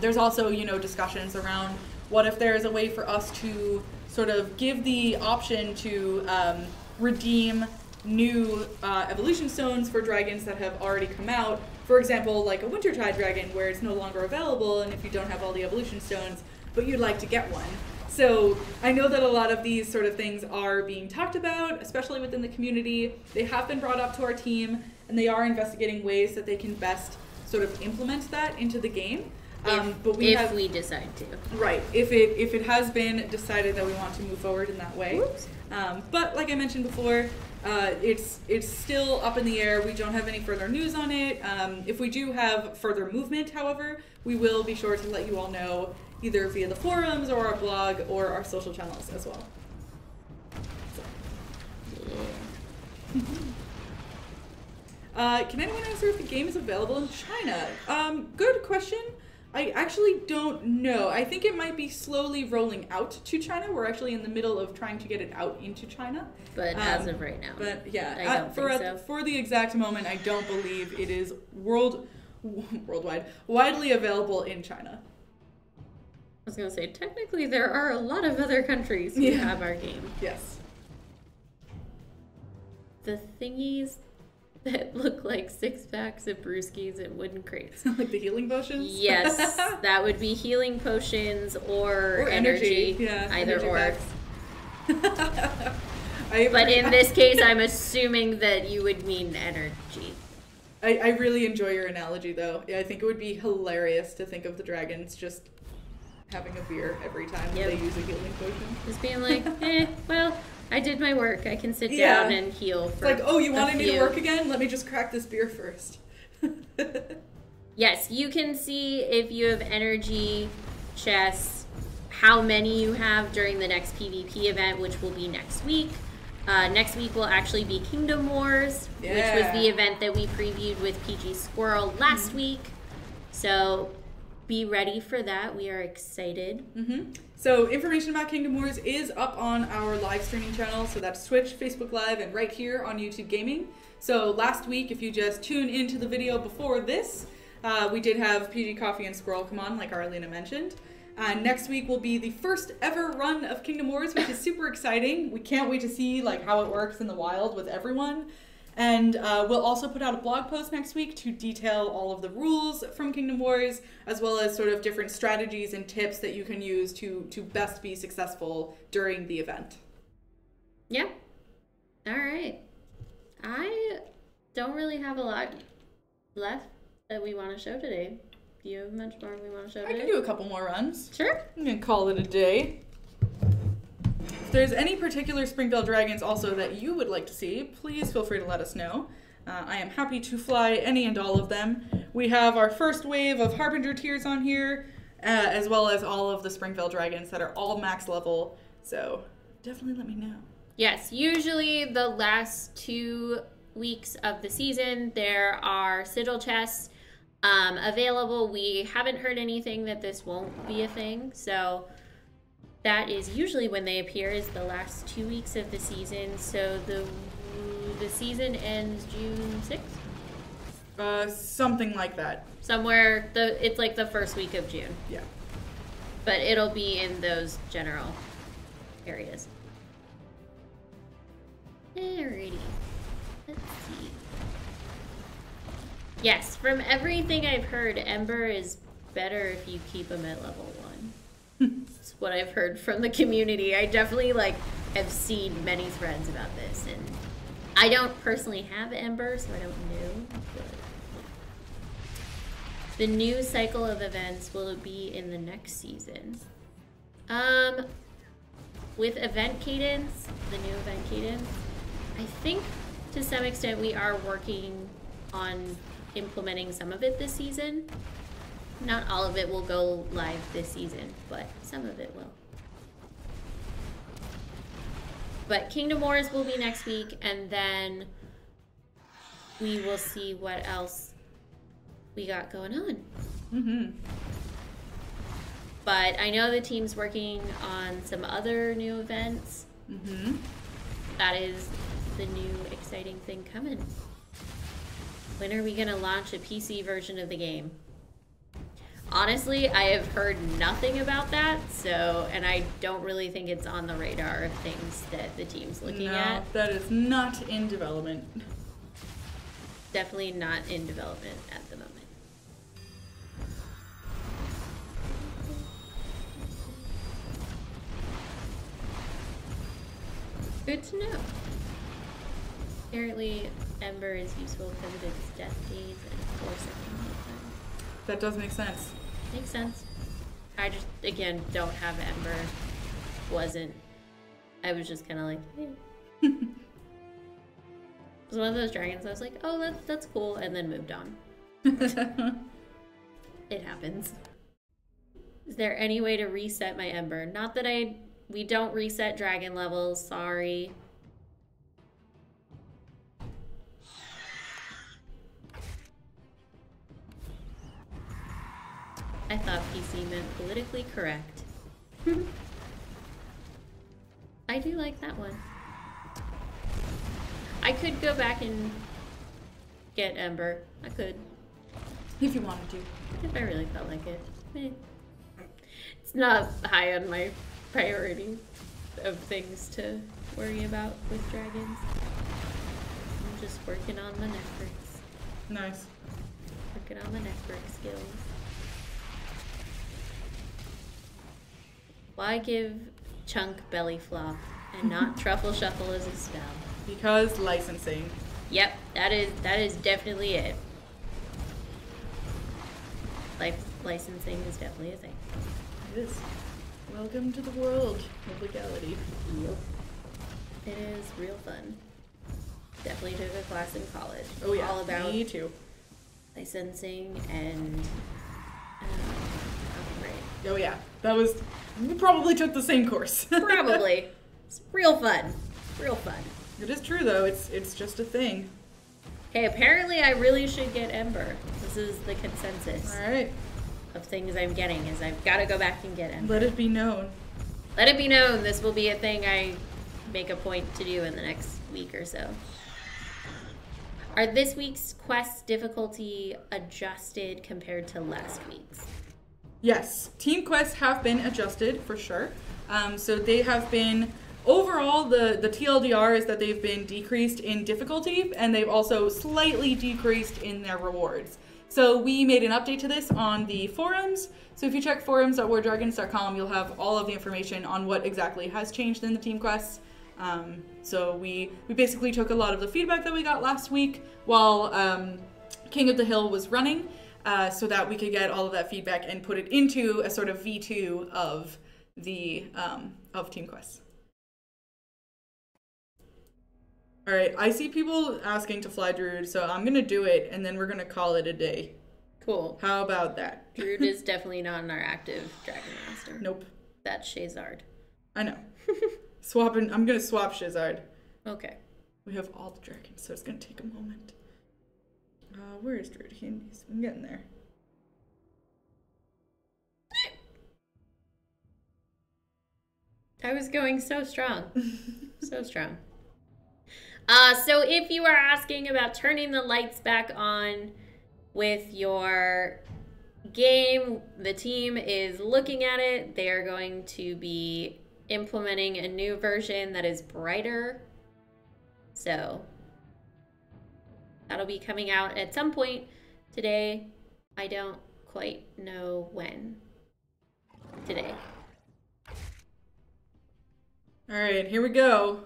Speaker 1: There's also, you know, discussions around what if there is a way for us to sort of give the option to redeem new evolution stones for dragons that have already come out. For example, like a Wintertide dragon where it's no longer available, and if you don't have all the evolution stones, but you'd like to get one. So I know that a lot of these sort of things are being talked about, especially within the community. They have been brought up to our team, and they are investigating ways that they can best sort of implement that into the game. But
Speaker 2: if we decide to.
Speaker 1: Right. If it has been decided that we want to move forward in that way. But like I mentioned before, it's still up in the air. We don't have any further news on it. If we do have further movement, however, we will be sure to let you all know either via the forums or our blog or our social channels as well. Can anyone answer if the game is available in China? Good question. I actually don't know. I think it might be slowly rolling out to China. We're actually in the middle of trying to get it out into China.
Speaker 2: But as of right now.
Speaker 1: But yeah,
Speaker 2: I don't think so.
Speaker 1: For the exact moment, I don't believe it is widely available in China.
Speaker 2: I was going to say, technically there are a lot of other countries who have our game.
Speaker 1: Yes.
Speaker 2: The thingies that look like 6-packs of brewskis and wooden crates.
Speaker 1: Like the healing potions?
Speaker 2: Yes, that would be healing potions or energy.
Speaker 1: Yeah,
Speaker 2: either
Speaker 1: energy
Speaker 2: or. But in this case, I'm assuming that you would mean energy.
Speaker 1: I really enjoy your analogy, though. I think it would be hilarious to think of the dragons just having a beer every time they use a healing potion.
Speaker 2: Just being like, well, I did my work. I can sit down and heal for
Speaker 1: it's like, oh, you wanted me to work again? Let me just crack this beer first.
Speaker 2: Yes, you can see if you have energy chests, how many you have during the next PvP event, which will be next week. Next week will actually be Kingdom Wars, which was the event that we previewed with PG Squirrel last week. So be ready for that. We are excited.
Speaker 1: So information about Kingdom Wars is up on our live streaming channel. So that's Twitch, Facebook Live, and right here on YouTube Gaming. So last week, if you just tune into the video before this, we did have PG Coffee and Squirrel come on, like Arlena mentioned. Next week will be the first ever run of Kingdom Wars, which is super exciting. We can't wait to see like how it works in the wild with everyone. And we'll also put out a blog post next week to detail all of the rules from Kingdom Wars, as well as sort of different strategies and tips that you can use to best be successful during the event.
Speaker 2: Yeah. All right. I don't really have a lot left that we want to show today. Do you have much more we want to show today?
Speaker 1: I can do a couple more runs.
Speaker 2: Sure.
Speaker 1: I'm going to call it a day. If there's any particular Springville dragons also that you would like to see, please feel free to let us know. I am happy to fly any and all of them. We have our first wave of Harbinger tiers on here, as well as all of the Springville dragons that are all max level. So definitely let me know.
Speaker 2: Yes, usually the last 2 weeks of the season, there are sigil chests available. We haven't heard anything that this won't be a thing, so that is usually when they appear, is the last 2 weeks of the season. So the season ends June 6th?
Speaker 1: Something like that.
Speaker 2: Somewhere, it's like the first week of June.
Speaker 1: Yeah.
Speaker 2: But it'll be in those general areas. Alrighty. Let's see. Yes, from everything I've heard, Ember is better if you keep them at level 1. That's what I've heard from the community. I definitely, have seen many threads about this, and I don't personally have Ember, so I don't know. But the new cycle of events will be in the next season. With event cadence, the new event cadence, I think to some extent we are working on implementing some of it this season. Not all of it will go live this season, but some of it will. But Kingdom Wars will be next week, and then we will see what else we got going on.
Speaker 1: Mm-hmm.
Speaker 2: But I know the team's working on some other new events.
Speaker 1: Mm-hmm.
Speaker 2: That is the new exciting thing coming. When are we going to launch a PC version of the game? Honestly, I have heard nothing about that, and I don't really think it's on the radar of things that the team's looking at.
Speaker 1: No, that is not in development.
Speaker 2: Definitely not in development at the moment. Good to know. Apparently, Ember is useful because of its death days and force.
Speaker 1: That does make sense.
Speaker 2: Makes sense. I just, again, don't have Ember. I was just kind of like, hey. It was one of those dragons I was like, oh, that's cool, and then moved on. It happens. Is there any way to reset my Ember? Not that we don't reset dragon levels, sorry. I thought PC meant politically correct. I do like that one. I could go back and get Ember. I could.
Speaker 1: If you wanted to.
Speaker 2: If I really felt like it. It's not high on my priority of things to worry about with dragons. I'm just working on the networks.
Speaker 1: Nice.
Speaker 2: Working on the network skills. Why give Chunk belly flop and not truffle shuffle as a spell?
Speaker 1: Because licensing.
Speaker 2: Yep, that is definitely it. Licensing is definitely a thing.
Speaker 1: It is. Welcome to the world of legality.
Speaker 2: Yep. It is real fun. Definitely took a class in college.
Speaker 1: Oh yeah,
Speaker 2: all about
Speaker 1: me too.
Speaker 2: licensing and copyright.
Speaker 1: Oh yeah, we probably took the same course.
Speaker 2: Probably. It's real fun. Real fun.
Speaker 1: It is true though, it's just a thing.
Speaker 2: Okay, apparently I really should get Ember. This is the consensus.
Speaker 1: Alright.
Speaker 2: Of things I'm getting is I've got to go back and get Ember.
Speaker 1: Let it be known.
Speaker 2: Let it be known this will be a thing I make a point to do in the next week or so. Are this week's quests difficulty adjusted compared to last week's?
Speaker 1: Yes, team quests have been adjusted for sure. So they have been, overall, the TLDR is that they've been decreased in difficulty, and they've also slightly decreased in their rewards. So we made an update to this on the forums. So if you check forums.wardragons.com, you'll have all of the information on what exactly has changed in the team quests. So we basically took a lot of the feedback that we got last week while King of the Hill was running, so that we could get all of that feedback and put it into a sort of V2 of the of team quests. All right, I see people asking to fly Druid, so I'm gonna do it, and then we're gonna call it a day.
Speaker 2: Cool.
Speaker 1: How about that?
Speaker 2: Druid is definitely not in our active Dragon Master.
Speaker 1: Nope.
Speaker 2: That's Shazard.
Speaker 1: I know. I'm gonna swap Shazard.
Speaker 2: Okay.
Speaker 1: We have all the dragons, so it's gonna take a moment. Where is Druid? I'm getting there.
Speaker 2: I was going so strong. So strong. So if you are asking about turning the lights back on with your game. The team is looking at it. They are going to be implementing a new version that is brighter. So that'll be coming out at some point today. I don't quite know when. Today.
Speaker 1: All right, here we go.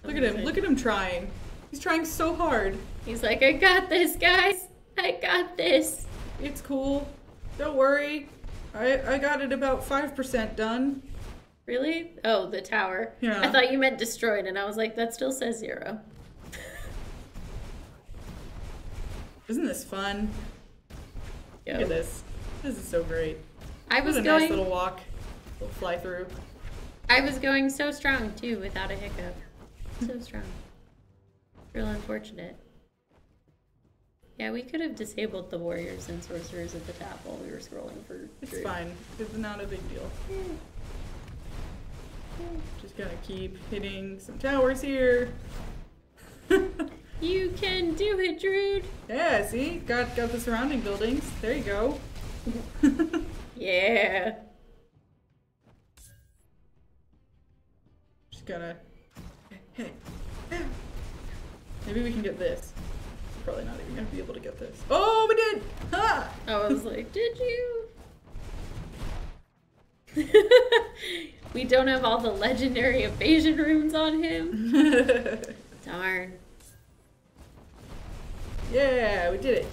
Speaker 1: Look at him. Look at him trying. He's trying so hard.
Speaker 2: He's like, I got this, guys. I got this.
Speaker 1: It's cool. Don't worry. I got it about 5% done.
Speaker 2: Really? Oh, the tower.
Speaker 1: Yeah.
Speaker 2: I thought you meant destroyed, and I was like, that still says 0.
Speaker 1: Isn't this fun?
Speaker 2: Yo.
Speaker 1: Look at this. This is so great.
Speaker 2: I was
Speaker 1: what a
Speaker 2: going.
Speaker 1: nice little walk. Little fly through.
Speaker 2: I was going so strong too, without a hiccup. So strong. Real unfortunate. Yeah, we could have disabled the warriors and sorcerers at the top while we were scrolling for.
Speaker 1: It's fine. It's not a big deal. Just gonna keep hitting some towers here.
Speaker 2: You can do it, Druid.
Speaker 1: Yeah, see? Got the surrounding buildings. There you go.
Speaker 2: Yeah.
Speaker 1: Just gonna... Hey. Maybe we can get this. Probably not even gonna be able to get this. Oh, we did! Ha!
Speaker 2: I was like, did you? We don't have all the legendary evasion runes on him. Darn.
Speaker 1: Yeah, we did it.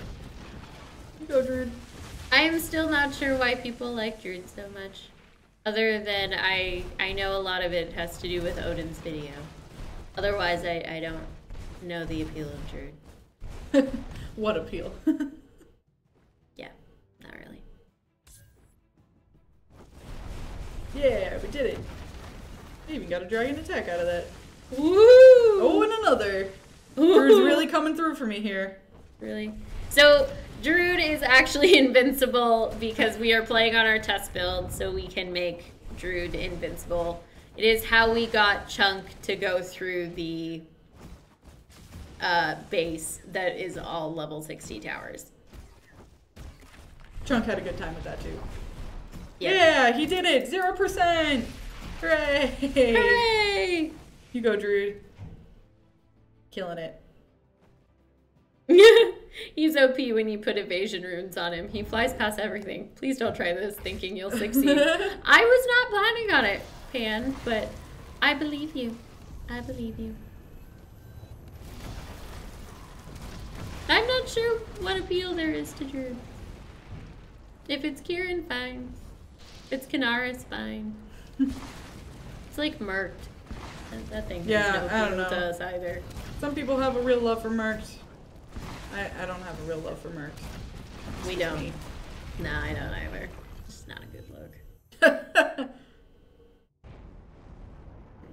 Speaker 1: You go, Druid.
Speaker 2: I am still not sure why people like Druid so much. Other than I know a lot of it has to do with Odin's video. Otherwise, I don't know the appeal of Druid.
Speaker 1: What appeal?
Speaker 2: Yeah, not really.
Speaker 1: Yeah, we did it. We even got a dragon attack out of that.
Speaker 2: Woo!
Speaker 1: Oh, and another.
Speaker 2: Ooh.
Speaker 1: Druid's really coming through for me here.
Speaker 2: Really? So, Druid is actually invincible because we are playing on our test build, so we can make Druid invincible. It is how we got Chunk to go through the base that is all level 60 towers.
Speaker 1: Chunk had a good time with that too.
Speaker 2: Yep.
Speaker 1: Yeah, he did it! 0%! Hooray!
Speaker 2: Hooray!
Speaker 1: You go, Druid. Killing it.
Speaker 2: He's OP when you put evasion runes on him. He flies past everything. Please don't try this thinking you'll succeed. I was not planning on it, Pan, but I believe you. I believe you. I'm not sure what appeal there is to Druid. If it's Kieran, fine. If it's Kanara's, fine. It's like Merked. That thing
Speaker 1: Yeah,
Speaker 2: has no
Speaker 1: I don't
Speaker 2: appeal
Speaker 1: know.
Speaker 2: to us either.
Speaker 1: Some people have a real love for Mercs. I don't have a real love for Mercs.
Speaker 2: We
Speaker 1: Just
Speaker 2: don't.
Speaker 1: me.
Speaker 2: Nah, I don't either. It's not a good look.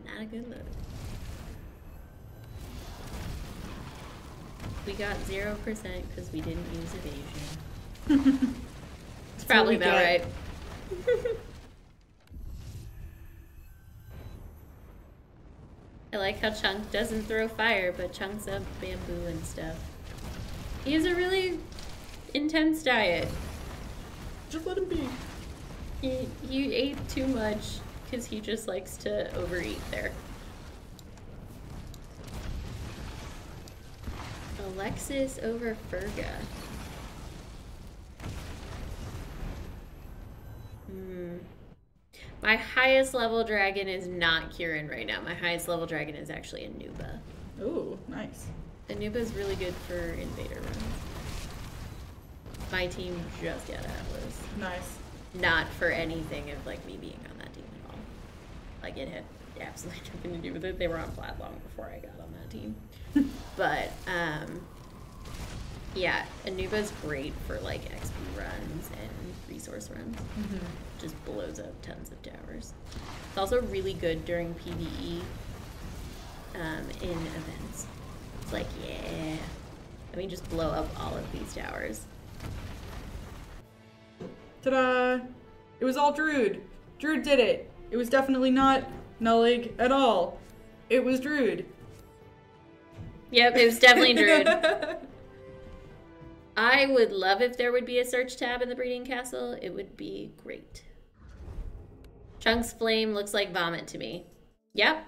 Speaker 2: Not a good look. We got 0% because we didn't use evasion. It's probably
Speaker 1: what we
Speaker 2: about
Speaker 1: get.
Speaker 2: right. I like how Chunk doesn't throw fire, but chunks of bamboo and stuff. He has a really intense diet.
Speaker 1: Just let him be.
Speaker 2: He ate too much because he just likes to overeat there. Alexis over Ferga. My highest level dragon is not Kieran right now. My highest level dragon is actually a Nuba.
Speaker 1: Ooh, nice.
Speaker 2: The Nuba is really good for invader runs. My team just got Atlas.
Speaker 1: Nice.
Speaker 2: Not for anything of like me being on that team at all. Like it had absolutely nothing to do with it. They were on flat long before I got on that team. But yeah, Anuba's great for like XP runs and resource runs.
Speaker 1: Mm-hmm.
Speaker 2: Just blows up tons of towers. It's also really good during PvE in events. It's like, yeah, let me just blow up all of these towers.
Speaker 1: Ta-da! It was all Druid. Druid did it. It was definitely not Nullig at all. It was Druid.
Speaker 2: Yep, it was definitely Druid. I would love if there would be a search tab in the breeding castle. It would be great. Chunk's flame looks like vomit to me. Yep.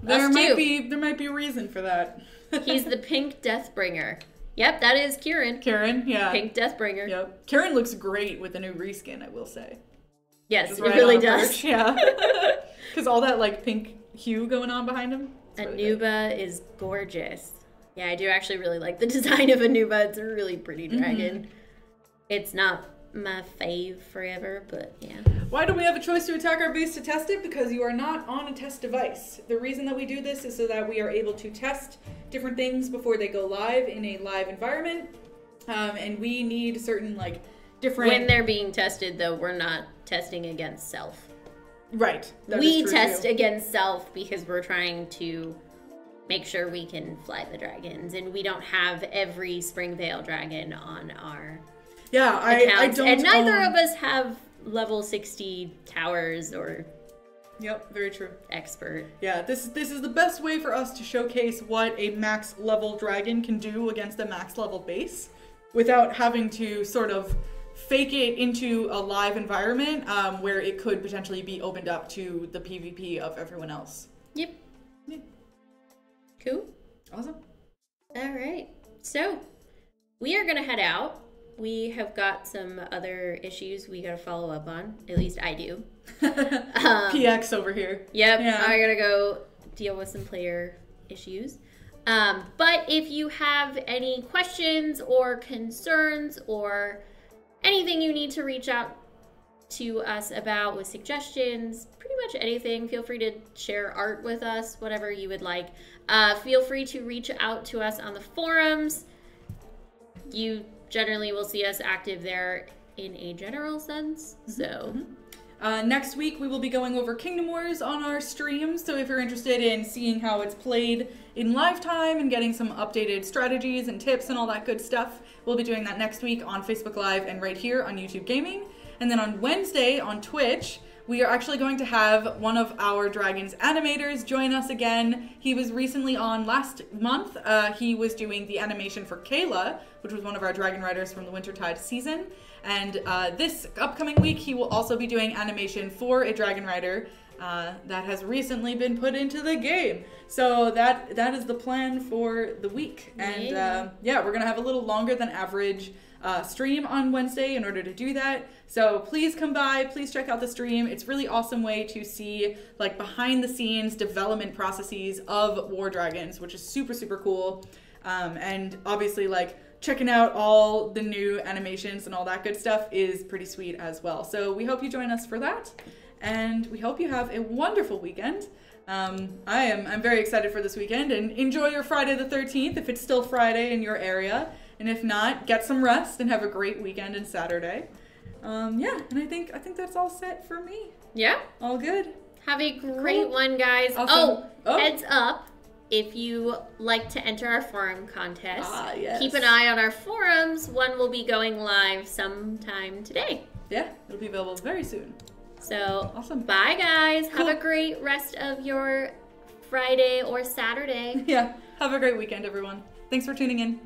Speaker 1: There might be a reason for that.
Speaker 2: He's the pink Deathbringer. Yep, that is Kieran.
Speaker 1: Kieran, yeah.
Speaker 2: Pink Deathbringer.
Speaker 1: Yep. Kieran looks great with the new reskin, I will say.
Speaker 2: Yes,
Speaker 1: Just
Speaker 2: it
Speaker 1: right
Speaker 2: really
Speaker 1: on
Speaker 2: does.
Speaker 1: perch, yeah. Because all that like pink hue going on behind him.
Speaker 2: Anuba is gorgeous. Yeah, I do actually really like the design of Anuba. It's a really pretty dragon. Mm-hmm. It's not my fave forever, but yeah.
Speaker 1: Why do we have a choice to attack our base to test it? Because you are not on a test device. The reason that we do this is so that we are able to test different things before they go live in a live environment. And we need certain like different...
Speaker 2: When they're being tested though, we're not testing against self.
Speaker 1: Right.
Speaker 2: We test against self because we're trying to make sure we can fly the dragons, and we don't have every Springveil dragon on our
Speaker 1: I don't.
Speaker 2: And neither of us have level 60 towers or.
Speaker 1: Yep, very true.
Speaker 2: Expert.
Speaker 1: Yeah, this is the best way for us to showcase what a max level dragon can do against a max level base, without having to sort of fake it into a live environment where it could potentially be opened up to the PvP of everyone else.
Speaker 2: Yep.
Speaker 1: Yeah.
Speaker 2: Cool.
Speaker 1: Awesome.
Speaker 2: All right. So we are going to head out. We have got some other issues we got to follow up on. At least I do.
Speaker 1: PX over here.
Speaker 2: Yep. Yeah. I got to go deal with some player issues. But if you have any questions or concerns or anything you need to reach out to us about with suggestions, pretty much anything, feel free to share art with us, whatever you would like. Feel free to reach out to us on the forums. You generally will see us active there in a general sense. So
Speaker 1: next week we will be going over Kingdom Wars on our stream, so if you're interested in seeing how it's played in live time and getting some updated strategies and tips and all that good stuff, we'll be doing that next week on Facebook Live and right here on YouTube Gaming. And then on Wednesday on Twitch, we are actually going to have one of our Dragons animators join us again. He was recently on last month. He was doing the animation for Kayla, which was one of our Dragon Riders from the Wintertide season. And this upcoming week, he will also be doing animation for a Dragon Rider that has recently been put into the game. So that is the plan for the week. And yeah, we're going to have a little longer than average stream on Wednesday in order to do that. So please come by, please check out the stream. It's a really awesome way to see like behind the scenes development processes of War Dragons, which is super, super cool. And obviously like checking out all the new animations and all that good stuff is pretty sweet as well. So we hope you join us for that. And we hope you have a wonderful weekend. I'm very excited for this weekend, and enjoy your Friday the 13th if it's still Friday in your area. And if not, get some rest and have a great weekend and Saturday. Yeah, and I think that's all set for me.
Speaker 2: Yeah.
Speaker 1: All good.
Speaker 2: Have a great one, guys.
Speaker 1: Awesome.
Speaker 2: Oh, heads up. If you like to enter our forum contest,
Speaker 1: yes.
Speaker 2: Keep an eye on our forums. One will be going live sometime today.
Speaker 1: Yeah, it'll be available very soon.
Speaker 2: So,
Speaker 1: awesome.
Speaker 2: Bye, guys.
Speaker 1: Cool.
Speaker 2: Have a great rest of your Friday or Saturday.
Speaker 1: Yeah, have a great weekend, everyone. Thanks for tuning in.